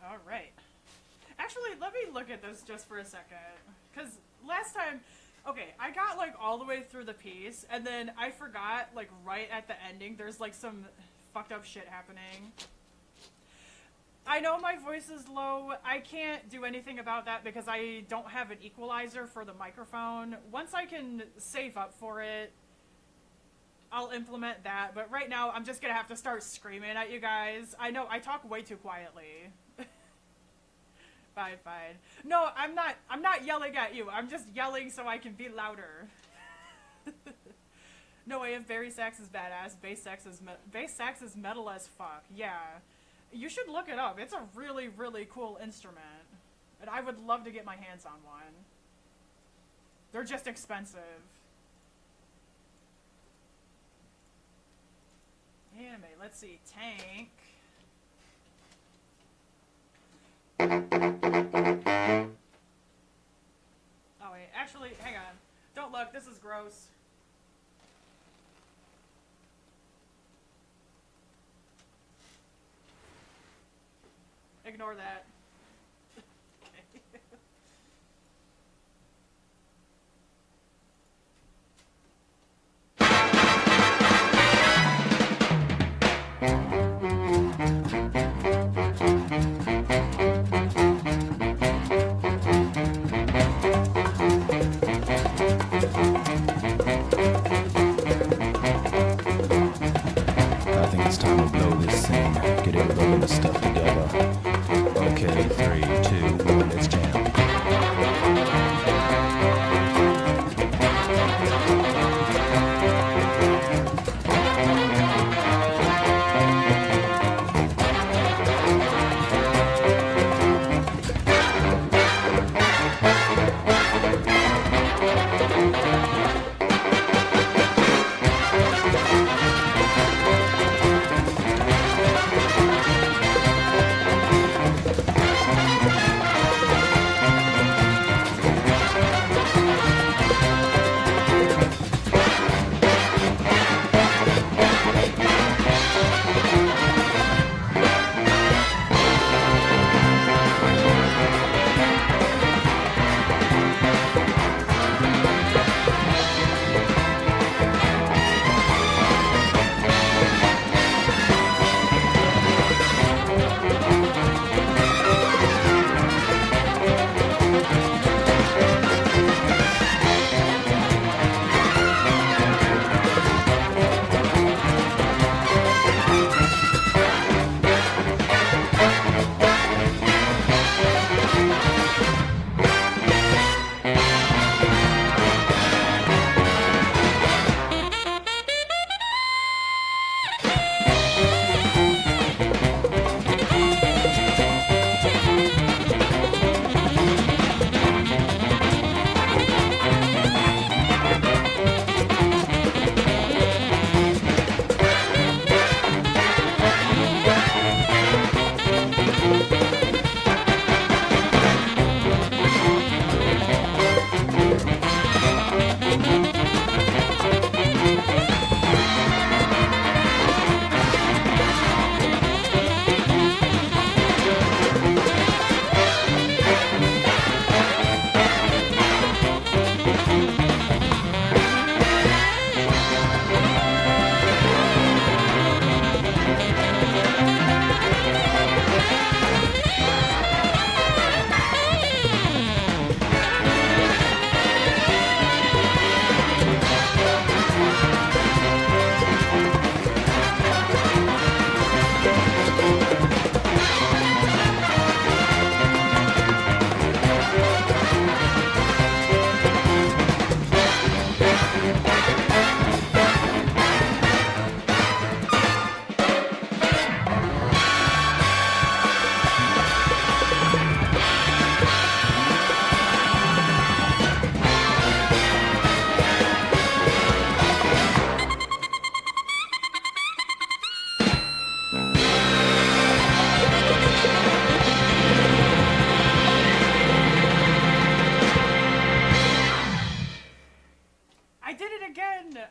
Alright. Actually, let me look at this just for a second. Because last time... Okay, I got, like, all the way through the piece, and then I forgot, like, right at the ending, there's, like, some fucked up shit happening. I know my voice is low. I can't do anything about that because I don't have an equalizer for the microphone. Once I can save up for it, I'll implement that. But right now, I'm just gonna have to start screaming at you guys. I know, I talk way too quietly. Fine. No, I'm not yelling at you. I'm just yelling so I can be louder. No way, if Bari Sax is badass, bass sax is metal as fuck. Yeah. You should look it up. It's a really, really cool instrument. And I would love to get my hands on one. They're just expensive. Anime, let's see. Tank. Oh wait, actually, hang on. Don't look, this is gross. Ignore that. I think it's time to blow this scene. Get everybody in the stuff together. Okay, 3, 2, 1, let's jam.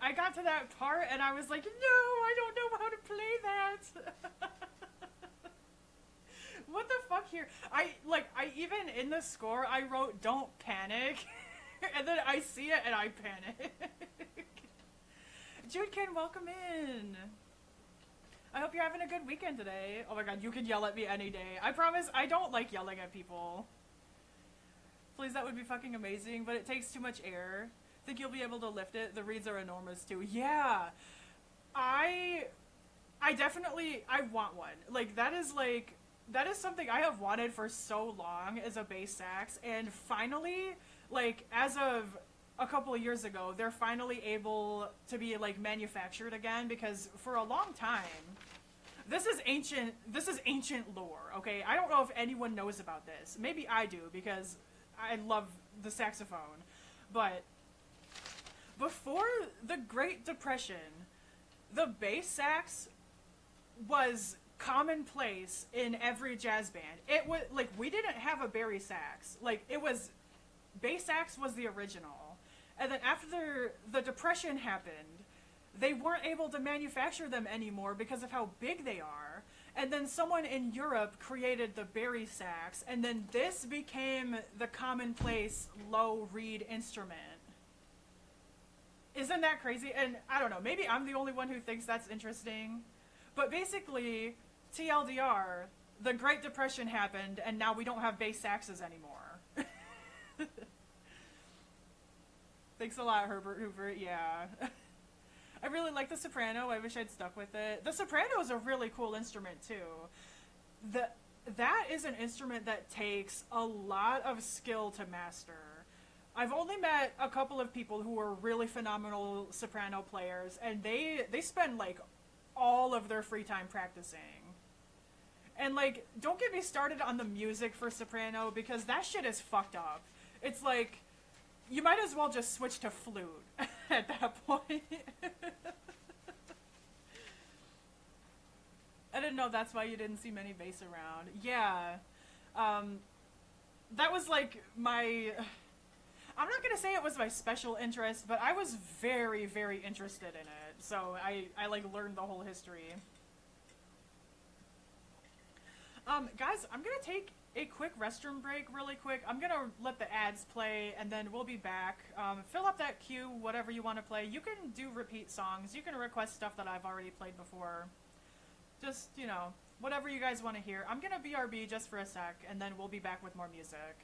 I got to that part and I was like, no, I don't know how to play that. What the fuck here? I even in the score, I wrote, don't panic. And then I see it and I panic. Judekin, welcome in. I hope you're having a good weekend today. Oh my god, you can yell at me any day. I promise I don't like yelling at people. Please, that would be fucking amazing, but it takes too much air. Think you'll be able to lift it? The reeds are enormous too. Yeah. I definitely, I want one. Like, that is something I have wanted for so long as a bass sax, and finally, like, as of a couple of years ago, they're finally able to be, like, manufactured again, because for a long time, this is ancient lore, okay? I don't know if anyone knows about this. Maybe I do, because I love the saxophone. But before the Great Depression, the bass sax was commonplace in every jazz band. It was, like, we didn't have a Bari sax. Like, it was, bass sax was the original. And then after the Depression happened, they weren't able to manufacture them anymore because of how big they are. And then someone in Europe created the Bari sax, and then this became the commonplace low reed instrument. Isn't that crazy? And I don't know, maybe I'm the only one who thinks that's interesting. But basically, TLDR, the Great Depression happened, and now we don't have bass saxes anymore. Thanks a lot, Herbert Hoover. Yeah. I really like the soprano. I wish I'd stuck with it. The soprano is a really cool instrument, too. That is an instrument that takes a lot of skill to master. I've only met a couple of people who are really phenomenal soprano players, and they spend, like, all of their free time practicing. And, like, don't get me started on the music for soprano, because that shit is fucked up. It's like, you might as well just switch to flute at that point. I didn't know that's why you didn't see many bass around. Yeah. That was like my... I'm not going to say it was my special interest, but I was very, very interested in it. So I like learned the whole history. Guys, I'm going to take a quick restroom break really quick. I'm going to let the ads play, and then we'll be back. Fill up that queue, whatever you want to play. You can do repeat songs. You can request stuff that I've already played before. Just, you know, whatever you guys want to hear. I'm going to BRB just for a sec, and then we'll be back with more music.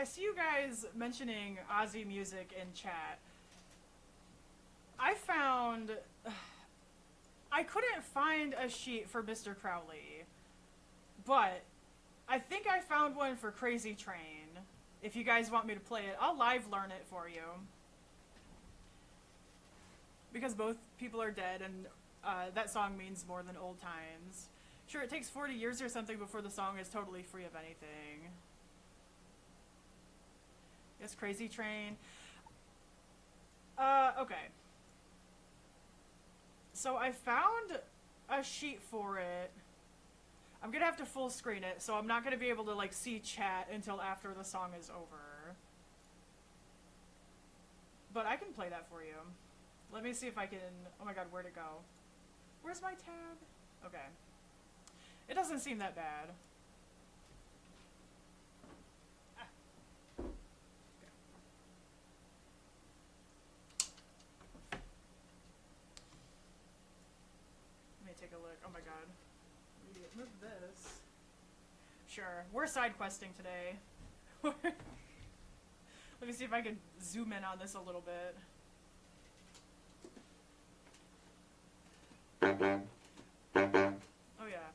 I see you guys mentioning Aussie music in chat. I found... I couldn't find a sheet for Mr. Crowley, but I think I found one for Crazy Train. If you guys want me to play it, I'll live learn it for you. Because both people are dead, and that song means more than old times. Sure, it takes 40 years or something before the song is totally free of anything. Yes, Crazy Train. Okay. So I found a sheet for it. I'm gonna have to full screen it, so I'm not gonna be able to like see chat until after the song is over. But I can play that for you. Let me see if I can... Oh my god, where'd it go? Where's my tab? Okay. It doesn't seem that bad. Let me take a look. Oh my god. Move this. Sure. We're side questing today. Let me see if I can zoom in on this a little bit. Oh yeah.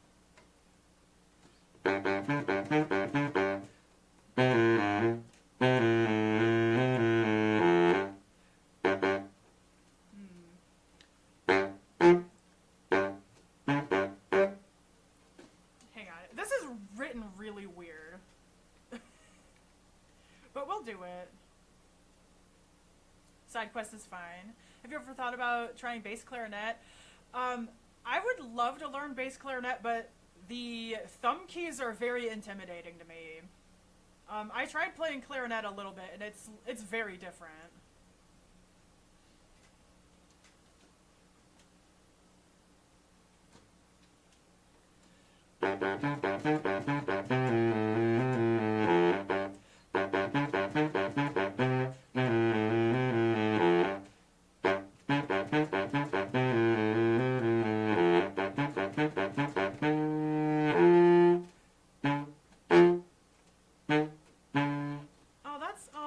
Hang on. This is written really weird. But we'll do it. Side quest is fine. Have you ever thought about trying bass clarinet? I would love to learn bass clarinet, but the thumb keys are very intimidating to me. I tried playing clarinet a little bit, and it's very different.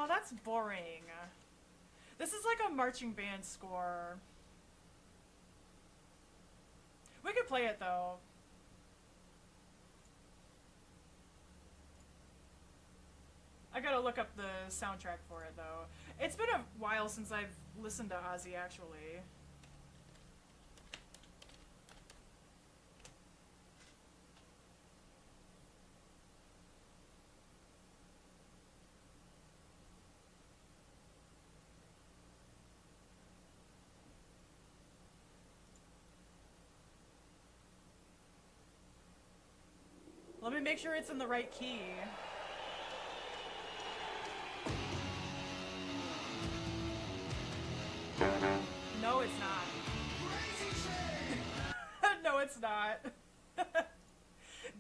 That's boring. This is like a marching band score. We could play it though. I gotta look up the soundtrack for it though. It's been a while since I've listened to Ozzy actually. Let me make sure it's in the right key. No, it's not. No, it's not.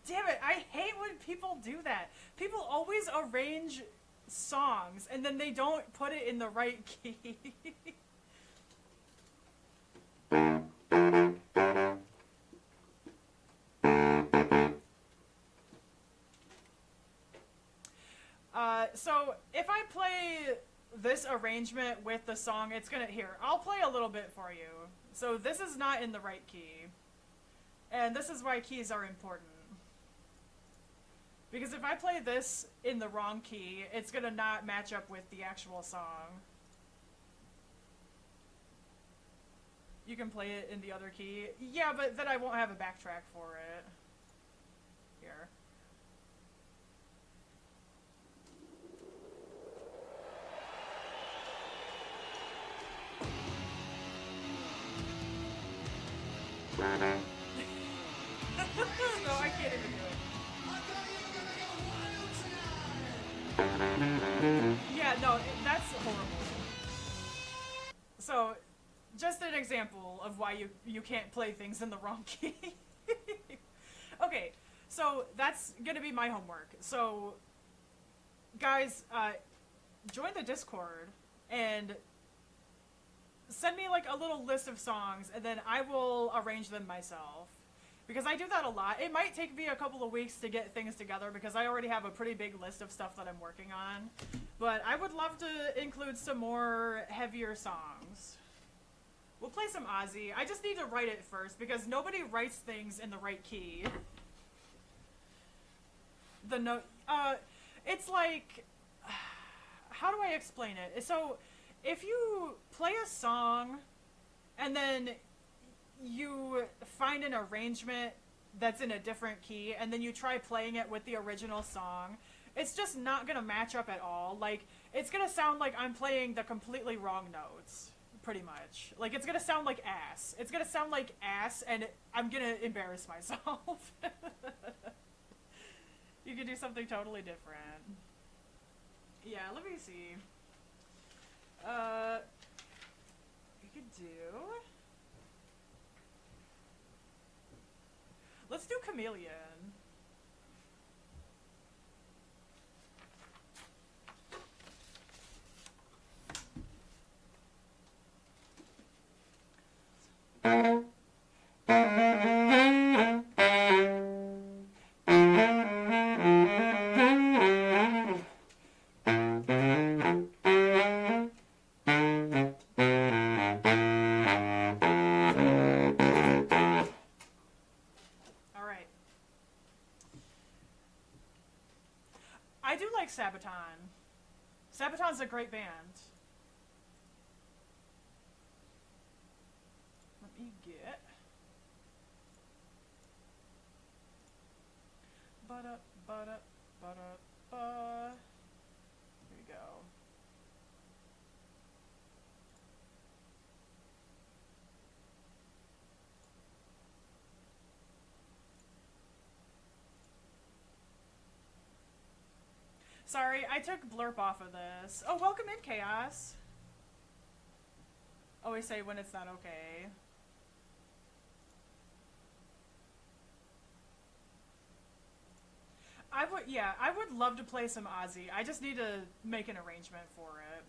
Damn it, I hate when people do that. People always arrange songs and then they don't put it in the right key. So if I play this arrangement with the song, it's gonna... Here, I'll play a little bit for you. So this is not in the right key. And this is why keys are important. Because if I play this in the wrong key, it's gonna not match up with the actual song. You can play it in the other key. Yeah, but then I won't have a backtrack for it. Here. No, I can't even do it. Yeah, no, that's horrible. So, just an example of why you can't play things in the wrong key. Okay, so that's gonna be my homework. So, guys, join the Discord and send me like a little list of songs, and then I will arrange them myself. because I do that a lot. It might take me a couple of weeks to get things together because I already have a pretty big list of stuff that I'm working on. But I would love to include some more heavier songs. We'll play some Ozzy. I just need to write it first because nobody writes things in the right key. The note, it's like, how do I explain it? So, if you play a song and then you find an arrangement that's in a different key and then you try playing it with the original song, it's just not gonna match up at all. Like, it's gonna sound like I'm playing the completely wrong notes, pretty much. Like, it's gonna sound like ass. It's gonna sound like ass, and I'm gonna embarrass myself. You could do something totally different. Yeah, let me see. You could do... Let's do Chameleon. I do like Sabaton. Sabaton's a great band. Let me get... Here we go. Sorry, I took blurp off of this. Oh, welcome in, Chaos. Always say when it's not okay. I would love to play some Ozzy. I just need to make an arrangement for it.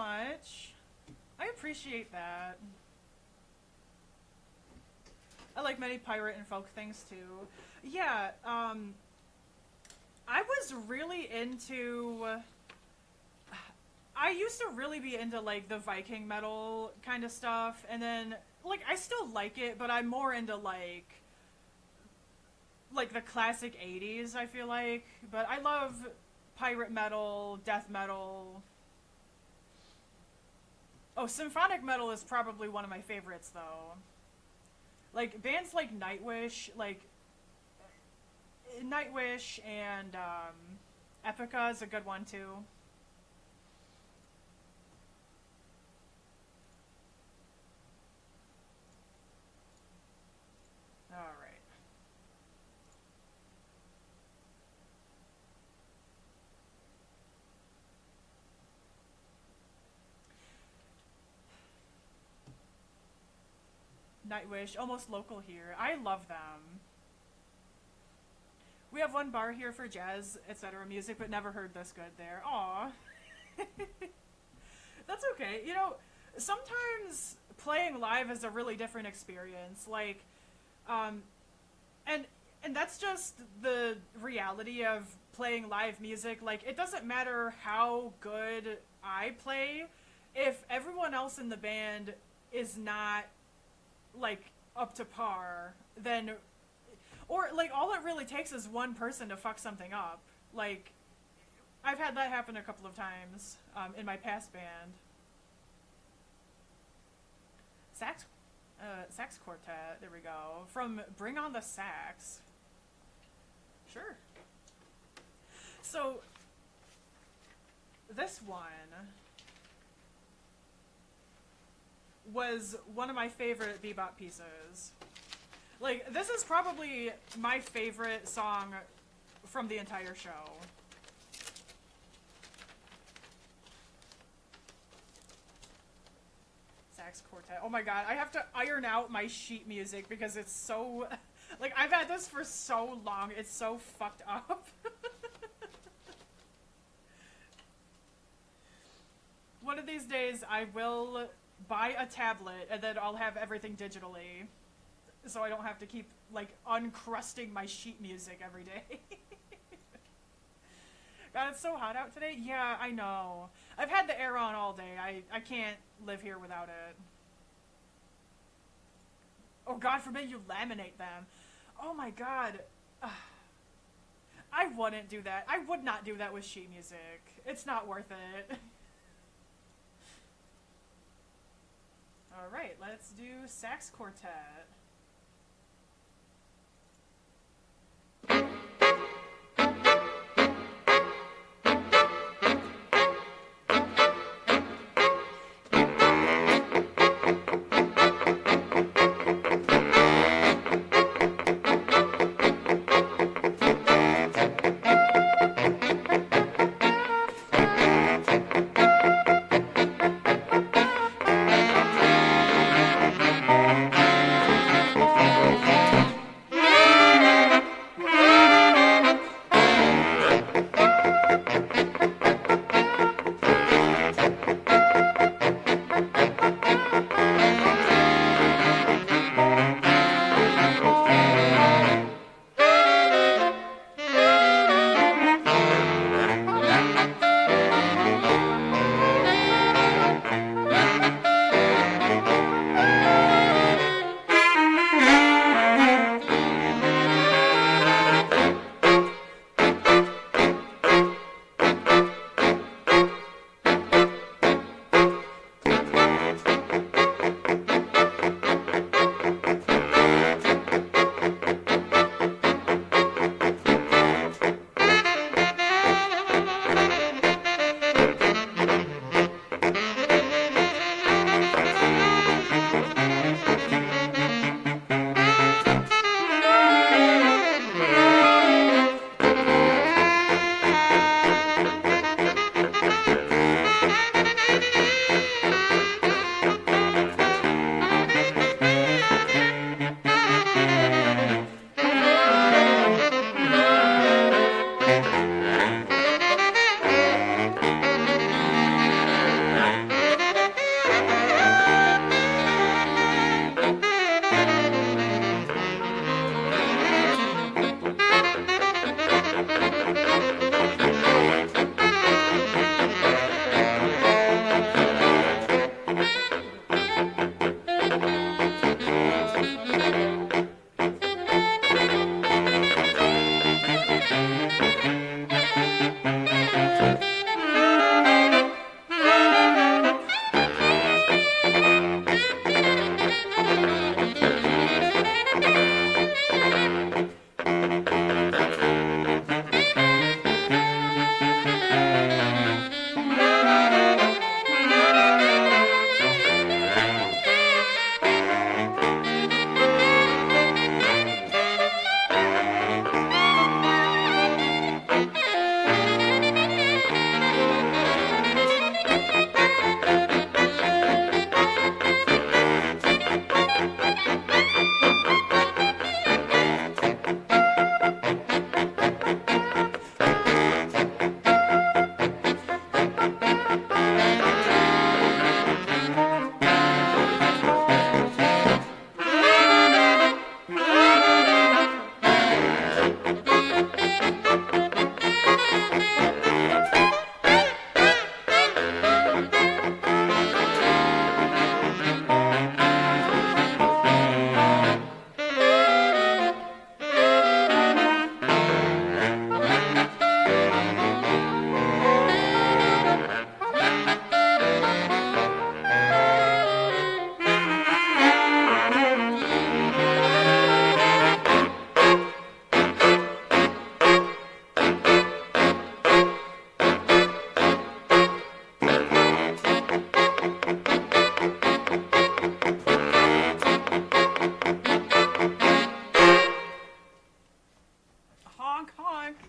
much. I appreciate that. I like many pirate and folk things too. Yeah, I was really into... I used to really be into, like, the Viking metal kind of stuff, and then, like, I still like it, but I'm more into, like the classic 80s, I feel like. But I love pirate metal, death metal. Oh, symphonic metal is probably one of my favorites, though. Like, bands like Nightwish and, Epica is a good one, too. Alright. Nightwish, almost local here. I love them. We have one bar here for jazz, etc. music, but never heard this good there. Aw. That's okay. You know, sometimes playing live is a really different experience. Like, and that's just the reality of playing live music. Like, it doesn't matter how good I play if everyone else in the band is not, like, up to par, then, or, like, all it really takes is one person to fuck something up. Like, I've had that happen a couple of times, in my past band. Sax Quartet, there we go. From Bring on the Sax. Sure. So, this one was one of my favorite bebop pieces. Like, this is probably my favorite song from the entire show. Sax Quartet. Oh my god, I have to iron out my sheet music because it's so... Like, I've had this for so long, it's so fucked up. One of these days, I will buy a tablet, and then I'll have everything digitally. So I don't have to keep, like, uncrusting my sheet music every day. God, it's so hot out today. Yeah, I know. I've had the air on all day. I can't live here without it. Oh, God forbid you laminate them. Oh my god. I wouldn't do that. I would not do that with sheet music. It's not worth it. Alright, let's do Sax Quartet.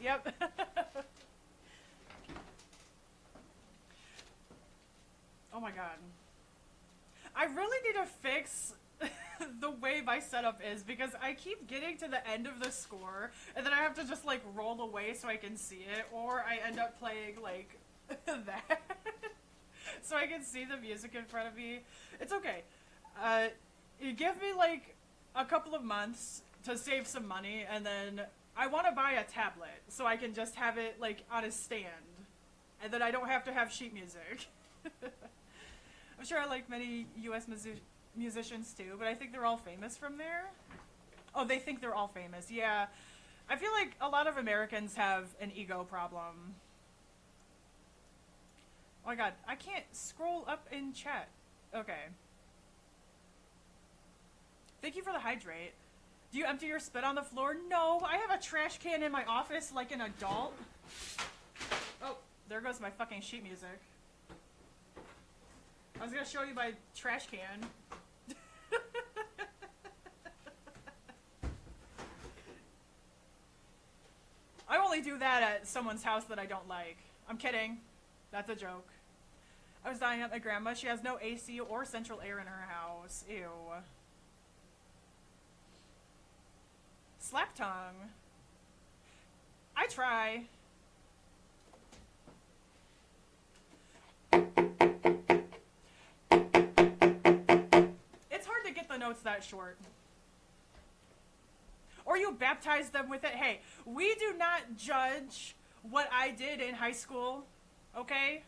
Yep. Oh my god. I really need to fix the way my setup is because I keep getting to the end of the score and then I have to just like roll away so I can see it, or I end up playing like that so I can see the music in front of me. It's okay. You give me like a couple of months to save some money, and then I want to buy a tablet so I can just have it like on a stand, and then I don't have to have sheet music. I'm sure I like many US musicians too, but I think they're all famous from there. Oh, they think they're all famous. Yeah. I feel like a lot of Americans have an ego problem. Oh my god, I can't scroll up in chat. Okay. Thank you for the hydrate. Do you empty your spit on the floor? No, I have a trash can in my office like an adult. Oh, there goes my fucking sheet music. I was gonna show you my trash can. I only do that at someone's house that I don't like. I'm kidding. That's a joke. I was dying at my grandma. She has no AC or central air in her house. Ew. Slap tongue. I try. It's hard to get the notes that short. Or you baptize them with it. Hey, we do not judge what I did in high school, okay?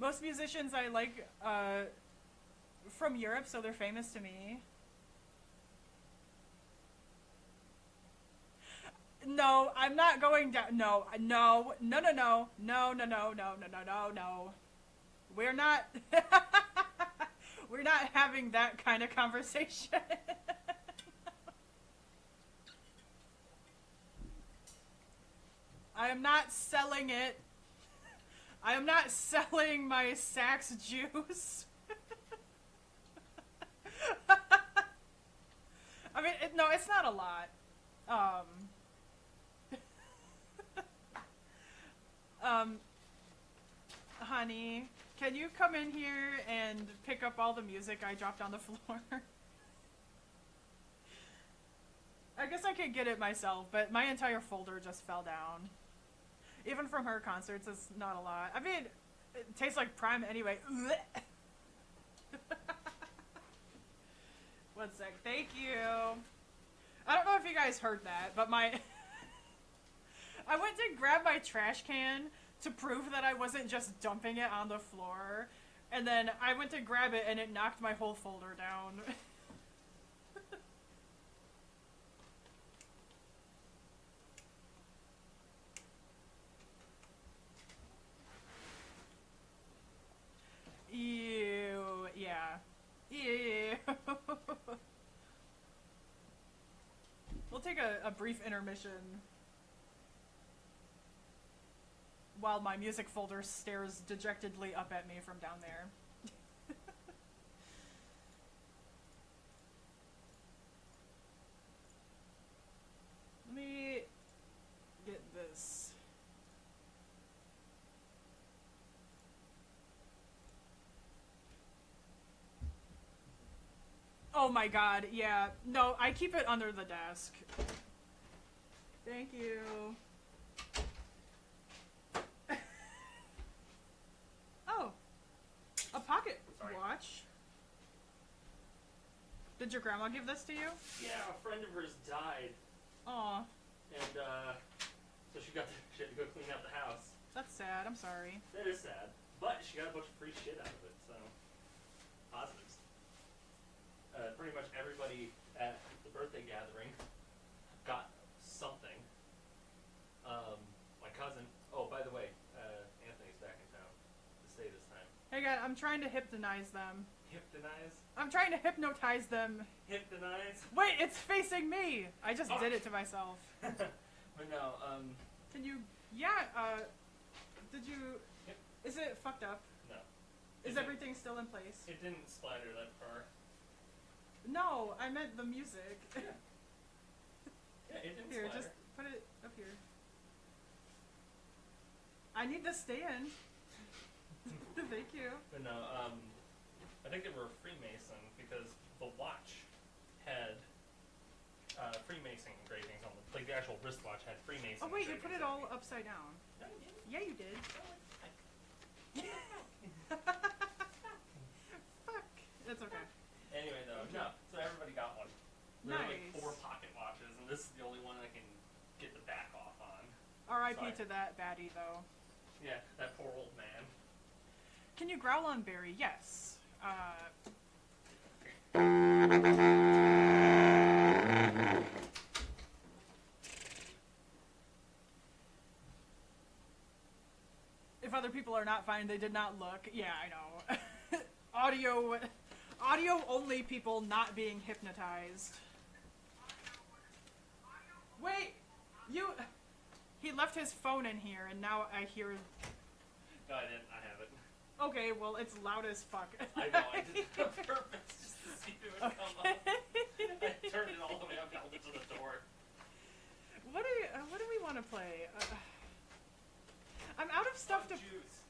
Most musicians I like from Europe, so they're famous to me. No, I'm not going down. No. We're not. We're not having that kind of conversation. I am not selling it. I am not selling my Sax juice. I mean, no, it's not a lot. Honey, can you come in here and pick up all the music I dropped on the floor? I guess I could get it myself, but my entire folder just fell down. Even from her concerts, it's not a lot. I mean, it tastes like Prime anyway. One sec. Thank you. I don't know if you guys heard that, but my... I went to grab my trash can to prove that I wasn't just dumping it on the floor, and then I went to grab it and it knocked my whole folder down. Ew. Yeah. Ew. We'll take a brief intermission while my music folder stares dejectedly up at me from down there. Let me get this. Oh my god, yeah. No, I keep it under the desk. Thank you. Oh, a pocket watch. Did your grandma give this to you? Yeah, a friend of hers died, Aw, and so she had to go clean out the house. that's sad. I'm sorry. That is sad, but she got a bunch of free shit out of it, so positives. Pretty much everybody at the birthday gathering got something. My cousin. Oh, by the way, Anthony's back in town to stay this time. Hey guys, I'm trying to hypnotize them. Hypnotize? I'm trying to hypnotize them. Hypnotize? Wait, it's facing me! I just Oh. did it to myself. But no, Can you... Yeah, did you... Yep. Is it fucked up? no. Is everything still in place? It didn't splatter that far. No, I meant the music. Yeah, it didn't Here, splatter. just put it up here. I need the stand. Thank you. But no, I think they were Freemason because the watch had Freemason engravings on the, like the actual wristwatch had Freemason. Oh wait, you put it all engravings upside down. on it. Yeah, you did. Fuck. That's okay. Anyway, though, no. So everybody got one. There were like Nice. 4 pocket watches, and this is the only one I can get the back off on. R.I.P. Sorry. to that baddie, though. Yeah, that poor old man. Can you growl on Barry? Yes. If other people are not fine, they did not look. Yeah, I know. Audio only people not being hypnotized. Wait, he left his phone in here, and now I hear. No, I didn't. I have it. Okay, well, it's loud as fuck. I know. I did it on purpose just to see if it would come up. I turned it all the way up and held it to the door. What do we want to play? I'm out of stuff to. Juice.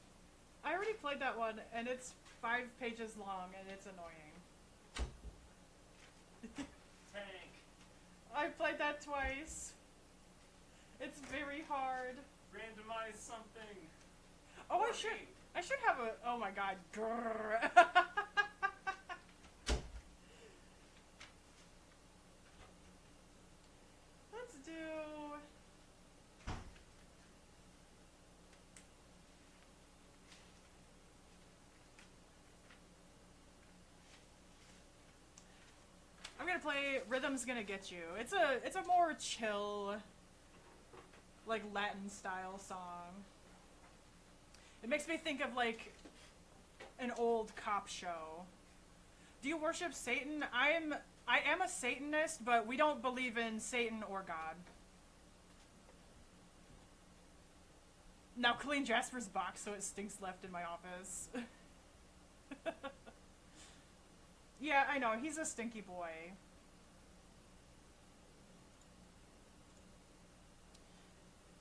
I already played that one, and it's 5 pages long, and it's annoying. Tank. I played that twice. It's very hard. Randomize something. Oh, I should have a. Oh my god. Grrr. Let's do. I'm gonna play Rhythm's Gonna Get You. It's a more chill, like Latin style song. It makes me think of like an old cop show. Do you worship Satan? I am a Satanist, but we don't believe in Satan or God. Now clean Jasper's box so it stinks left in my office. Yeah, I know, he's a stinky boy.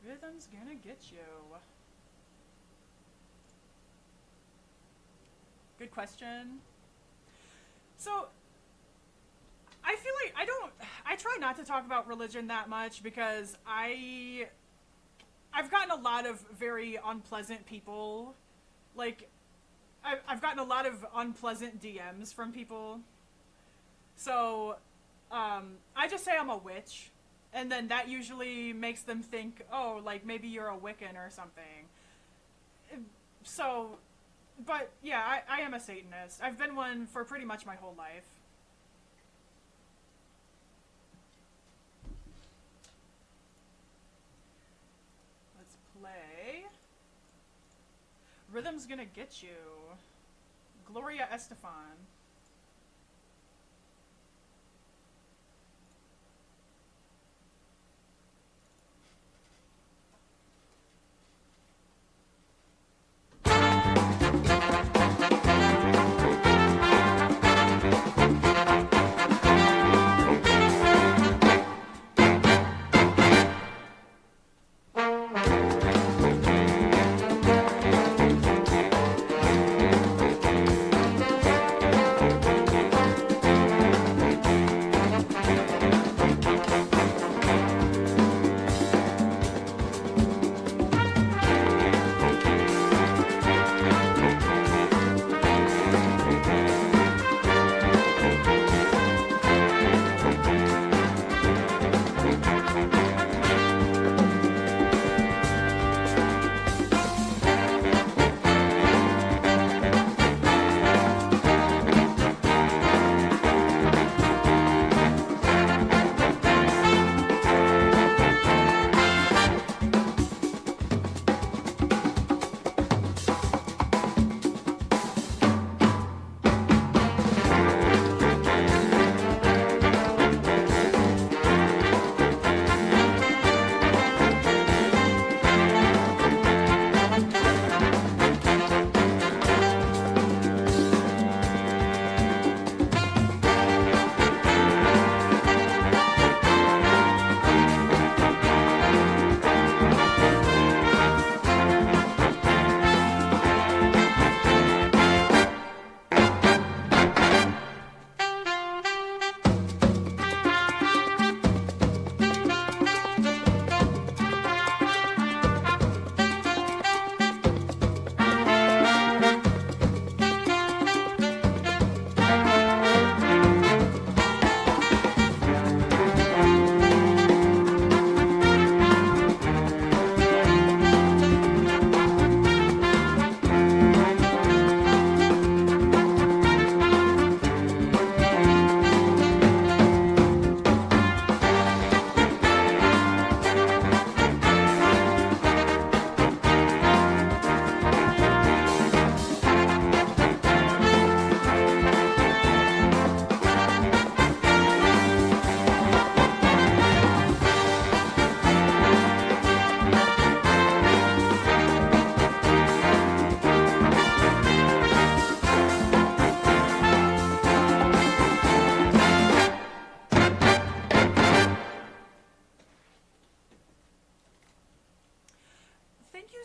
Rhythm's gonna get you. Good question. So, I feel like I try not to talk about religion that much because I've gotten a lot of very unpleasant people, like, I've gotten a lot of unpleasant DMs from people. So, I just say I'm a witch, and then that usually makes them think, oh, like, maybe you're a Wiccan or something. So, but, yeah, I am a Satanist. I've been one for pretty much my whole life. Let's play. Rhythm's Gonna Get You. Gloria Estefan.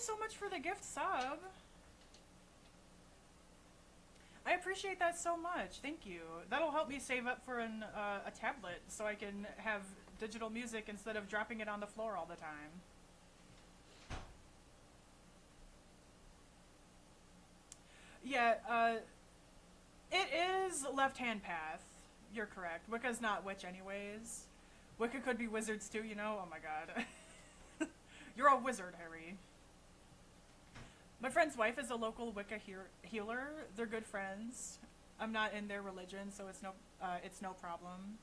So much for the gift sub. I appreciate that so much. Thank you. That'll help me save up for a tablet so I can have digital music instead of dropping it on the floor all the time. Yeah, it is left-hand path. You're correct. Wicca's not witch anyways. Wicca could be wizards too, you know? Oh my god. You're a wizard, Harry. My friend's wife is a local Wicca healer. They're good friends. I'm not in their religion, so it's no problem.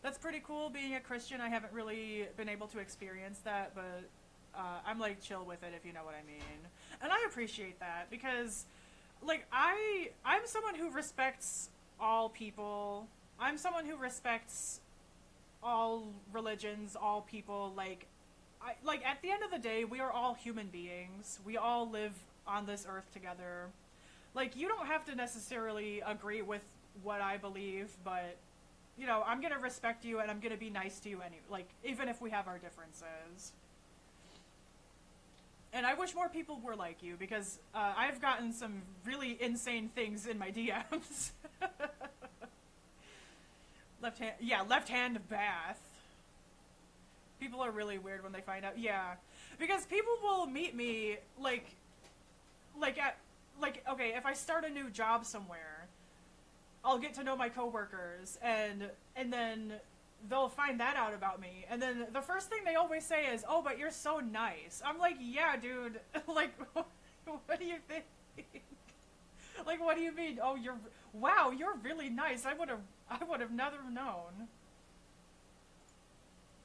That's pretty cool. Being a Christian, I haven't really been able to experience that, but I'm like chill with it, if you know what I mean. And I appreciate that because, like, I'm someone who respects all people. I'm someone who respects all religions, all people. Like at the end of the day, we are all human beings. We all live on this earth together. Like, you don't have to necessarily agree with what I believe, but, you know, I'm gonna respect you and I'm gonna be nice to you even if we have our differences. And I wish more people were like you, because I've gotten some really insane things in my DMs. Left hand bath. People are really weird when they find out. Yeah, because people will meet me okay, if I start a new job somewhere, I'll get to know my coworkers, and then they'll find that out about me, and then the first thing they always say is, "Oh, but you're so nice." I'm like, "Yeah, dude." Like, what do you think? Like, what do you mean? Oh, wow, you're really nice. I would have never known.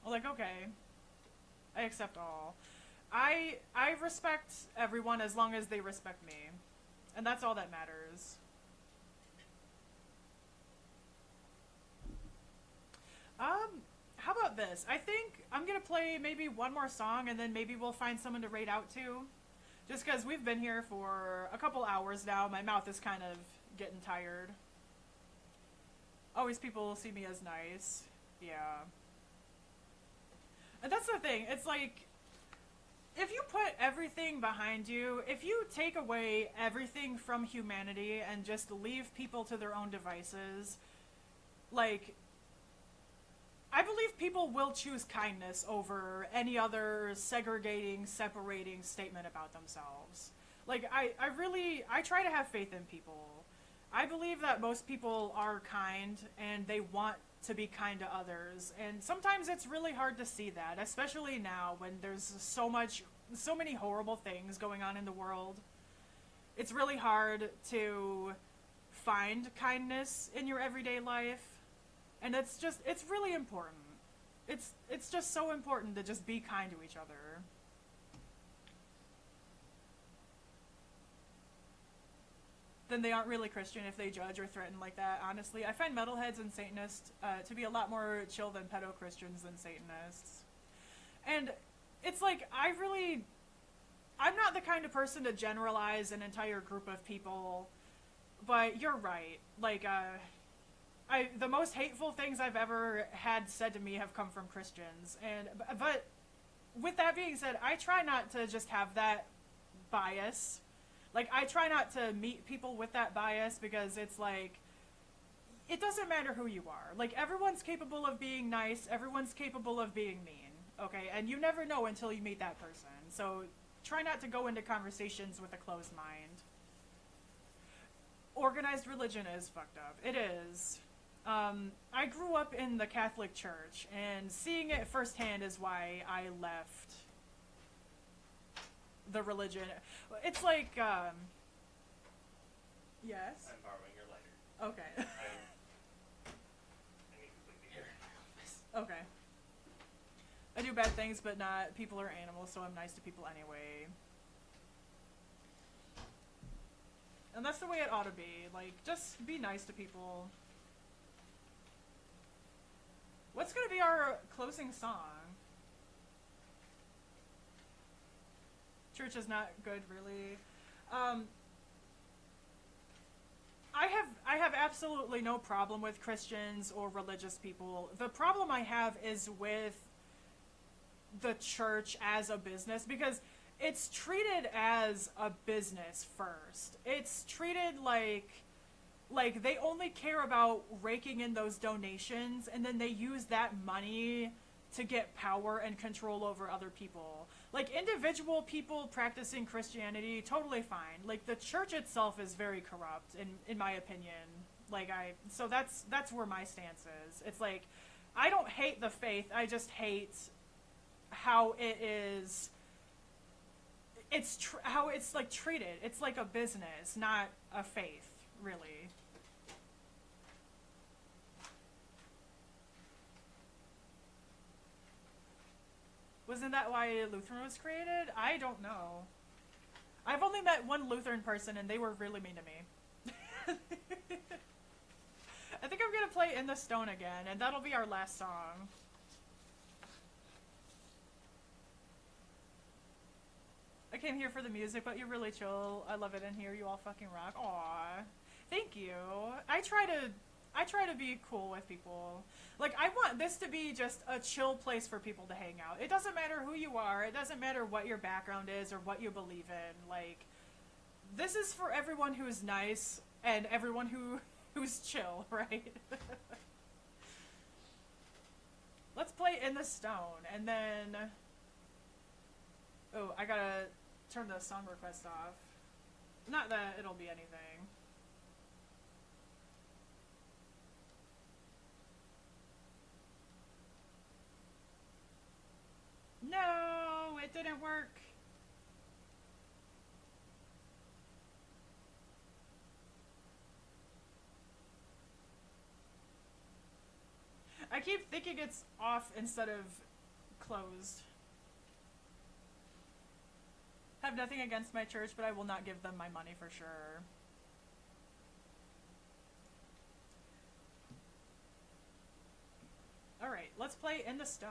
I'm like, okay, I accept all. I respect everyone as long as they respect me, and that's all that matters. How about this? I think I'm gonna play maybe one more song, and then maybe we'll find someone to raid out to. Just because we've been here for a couple hours now, my mouth is kind of getting tired. Always people see me as nice. Yeah. And that's the thing, it's like, if you put everything behind you, if you take away everything from humanity and just leave people to their own devices, like, I believe people will choose kindness over any other segregating, separating statement about themselves. Like, I try to have faith in people. I believe that most people are kind and they want to be kind to others. And sometimes it's really hard to see that, especially now when there's so many horrible things going on in the world. It's really hard to find kindness in your everyday life. And it's really important. It's just so important to just be kind to each other. Then they aren't really Christian if they judge or threaten like that, honestly. I find metalheads and Satanists to be a lot more chill than pedo-Christians than Satanists. And it's like, I'm not the kind of person to generalize an entire group of people, but you're right. Like, the most hateful things I've ever had said to me have come from Christians. But with that being said, I try not to just have that bias. Like, I try not to meet people with that bias, because it's like, it doesn't matter who you are. Like, everyone's capable of being nice, everyone's capable of being mean, okay? And you never know until you meet that person. So try not to go into conversations with a closed mind. Organized religion is fucked up. It is. I grew up in the Catholic Church, and seeing it firsthand is why I left the religion. It's like, yes? I'm borrowing your lighter. Okay. I need to leave here in my office. Okay. I do bad things, but not people are animals, so I'm nice to people anyway. And that's the way it ought to be. Like, just be nice to people. What's gonna be our closing song? Church is not good, really. I have absolutely no problem with Christians or religious people. The problem I have is with the church as a business, because it's treated as a business first. It's treated like they only care about raking in those donations, and then they use that money to get power and control over other people. Like, individual people practicing Christianity, totally fine. Like, the church itself is very corrupt, in my opinion. Like, so that's where my stance is. It's like, I don't hate the faith, I just hate how it is, how it's, like, treated. It's like a business, not a faith, really. Wasn't that why Lutheran was created? I don't know. I've only met one Lutheran person, and they were really mean to me. I think I'm gonna play In the Stone again, and that'll be our last song. I came here for the music, but you're really chill. I love it in here. You all fucking rock. Aw. Thank you. I try to be cool with people. Like, I want this to be just a chill place for people to hang out. It doesn't matter who you are. It doesn't matter what your background is or what you believe in. Like, this is for everyone who's nice and everyone who's chill, right? Let's play In the Stone, and then... Oh, I gotta turn the song request off. Not that it'll be anything. didn't work. I keep thinking it's off instead of closed. Have nothing against my church, but I will not give them my money for sure. Alright, let's play In the Stone.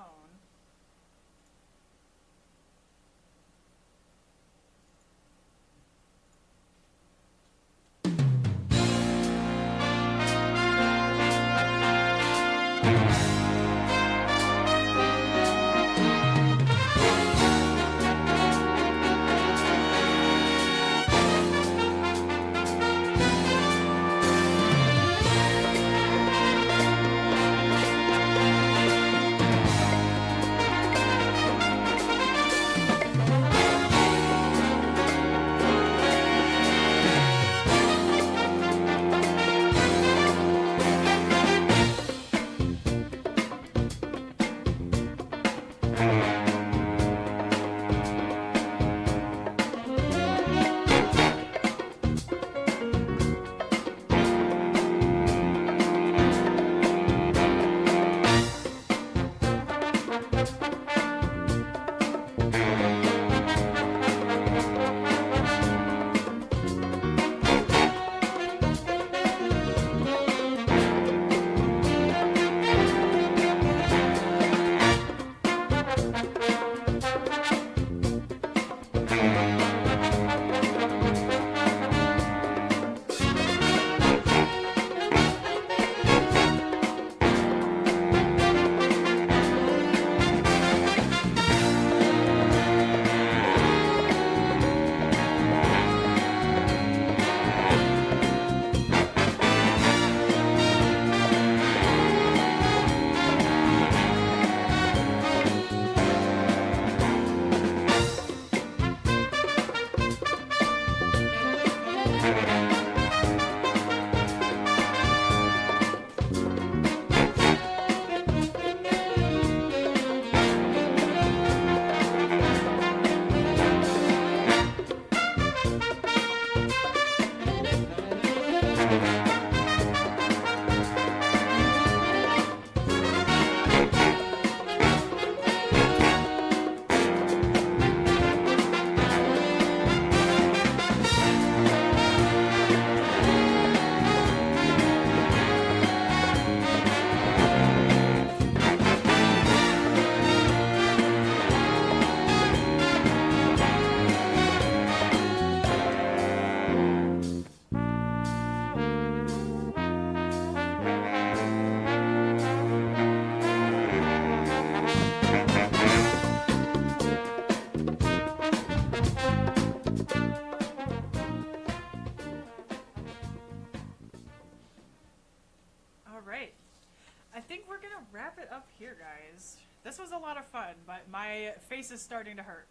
Wrap it up here, guys. This was a lot of fun, but my face is starting to hurt.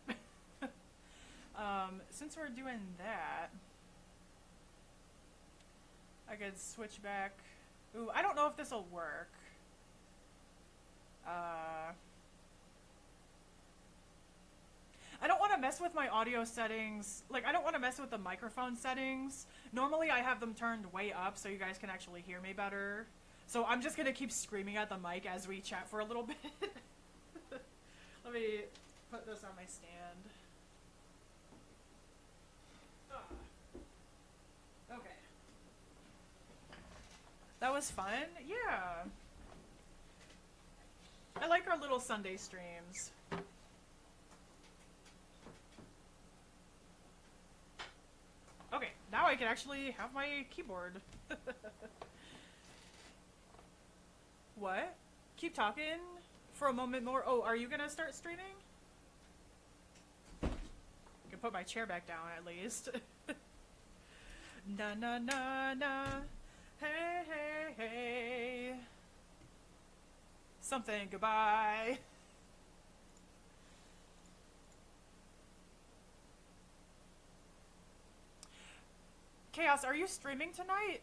Since we're doing that, I could switch back. Ooh, I don't know if this will work. I don't want to mess with my audio settings. Like, I don't want to mess with the microphone settings. Normally, I have them turned way up so you guys can actually hear me better. So I'm just going to keep screaming at the mic as we chat for a little bit. Let me put this on my stand. Okay. That was fun. Yeah. I like our little Sunday streams. Okay, now I can actually have my keyboard. What? Keep talking for a moment more. Oh, are you gonna start streaming? I can put my chair back down at least. Na na na na. Hey hey hey. Something goodbye. Chaos, are you streaming tonight?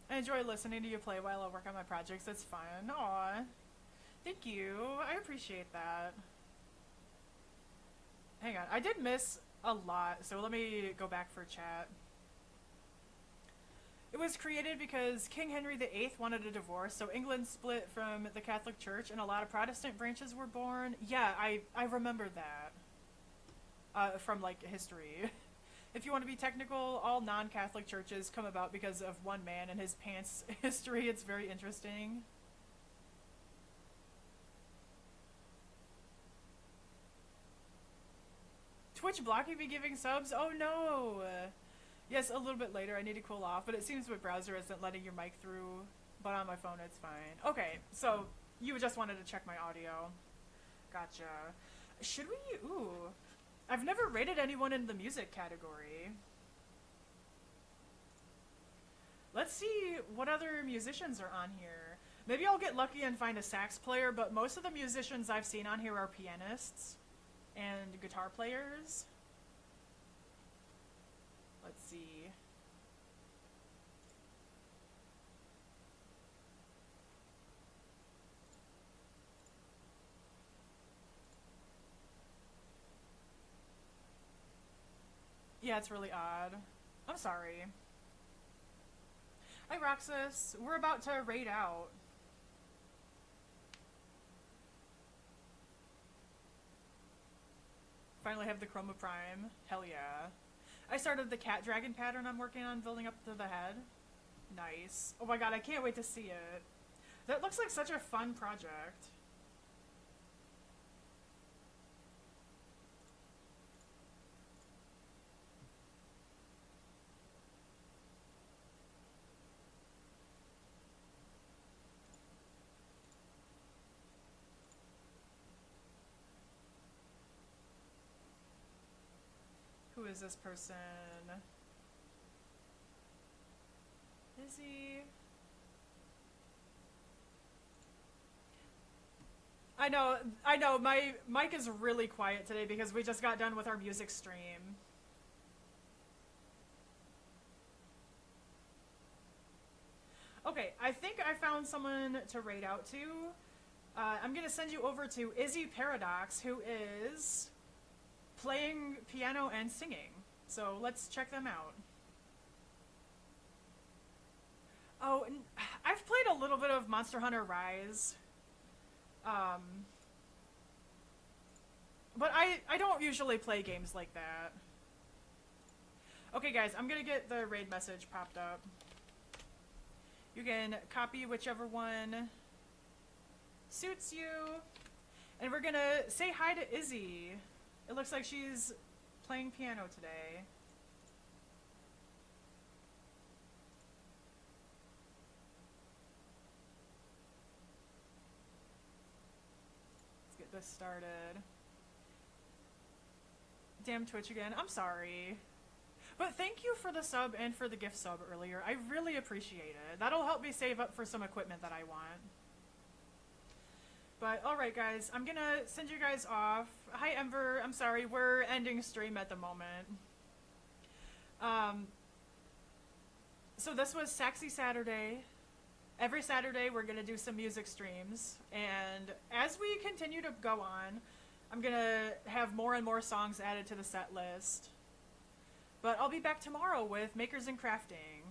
I enjoy listening to you play while I work on my projects. It's fun. Aww. Thank you. I appreciate that. Hang on. I did miss a lot, so let me go back for chat. It was created because King Henry VIII wanted a divorce, so England split from the Catholic Church and a lot of Protestant branches were born. Yeah, I remember that from, like, history. If you want to be technical, all non-Catholic churches come about because of one man and his pants history. It's very interesting. Twitch blocking me giving subs? Oh no! Yes, a little bit later. I need to cool off, but it seems my browser isn't letting your mic through, but on my phone it's fine. Okay, so you just wanted to check my audio. Gotcha. Should we? Ooh. I've never rated anyone in the music category. Let's see what other musicians are on here. Maybe I'll get lucky and find a sax player, but most of the musicians I've seen on here are pianists and guitar players. Let's see. Yeah, it's really odd. I'm sorry. Hi, Roxas. We're about to raid out. Finally have the Chroma Prime. Hell yeah. I started the cat dragon pattern I'm working on building up to the head. Nice. Oh my god, I can't wait to see it. That looks like such a fun project. Who is this person? Is he? I know, my mic is really quiet today because we just got done with our music stream. Okay, I think I found someone to raid out to. I'm gonna send you over to Izzy Paradox, who is playing piano and singing. So let's check them out. Oh, and I've played a little bit of Monster Hunter Rise. But I don't usually play games like that. Okay guys, I'm gonna get the raid message popped up. You can copy whichever one suits you. And we're gonna say hi to Izzy. It looks like she's playing piano today. Let's get this started. Damn Twitch again. I'm sorry. But thank you for the sub and for the gift sub earlier. I really appreciate it. That'll help me save up for some equipment that I want. But alright guys, I'm gonna send you guys off. Hi Ember, I'm sorry, we're ending stream at the moment. So this was Saxy Saturday. Every Saturday we're gonna do some music streams, and as we continue to go on, I'm gonna have more and more songs added to the set list. But I'll be back tomorrow with Makers and Crafting.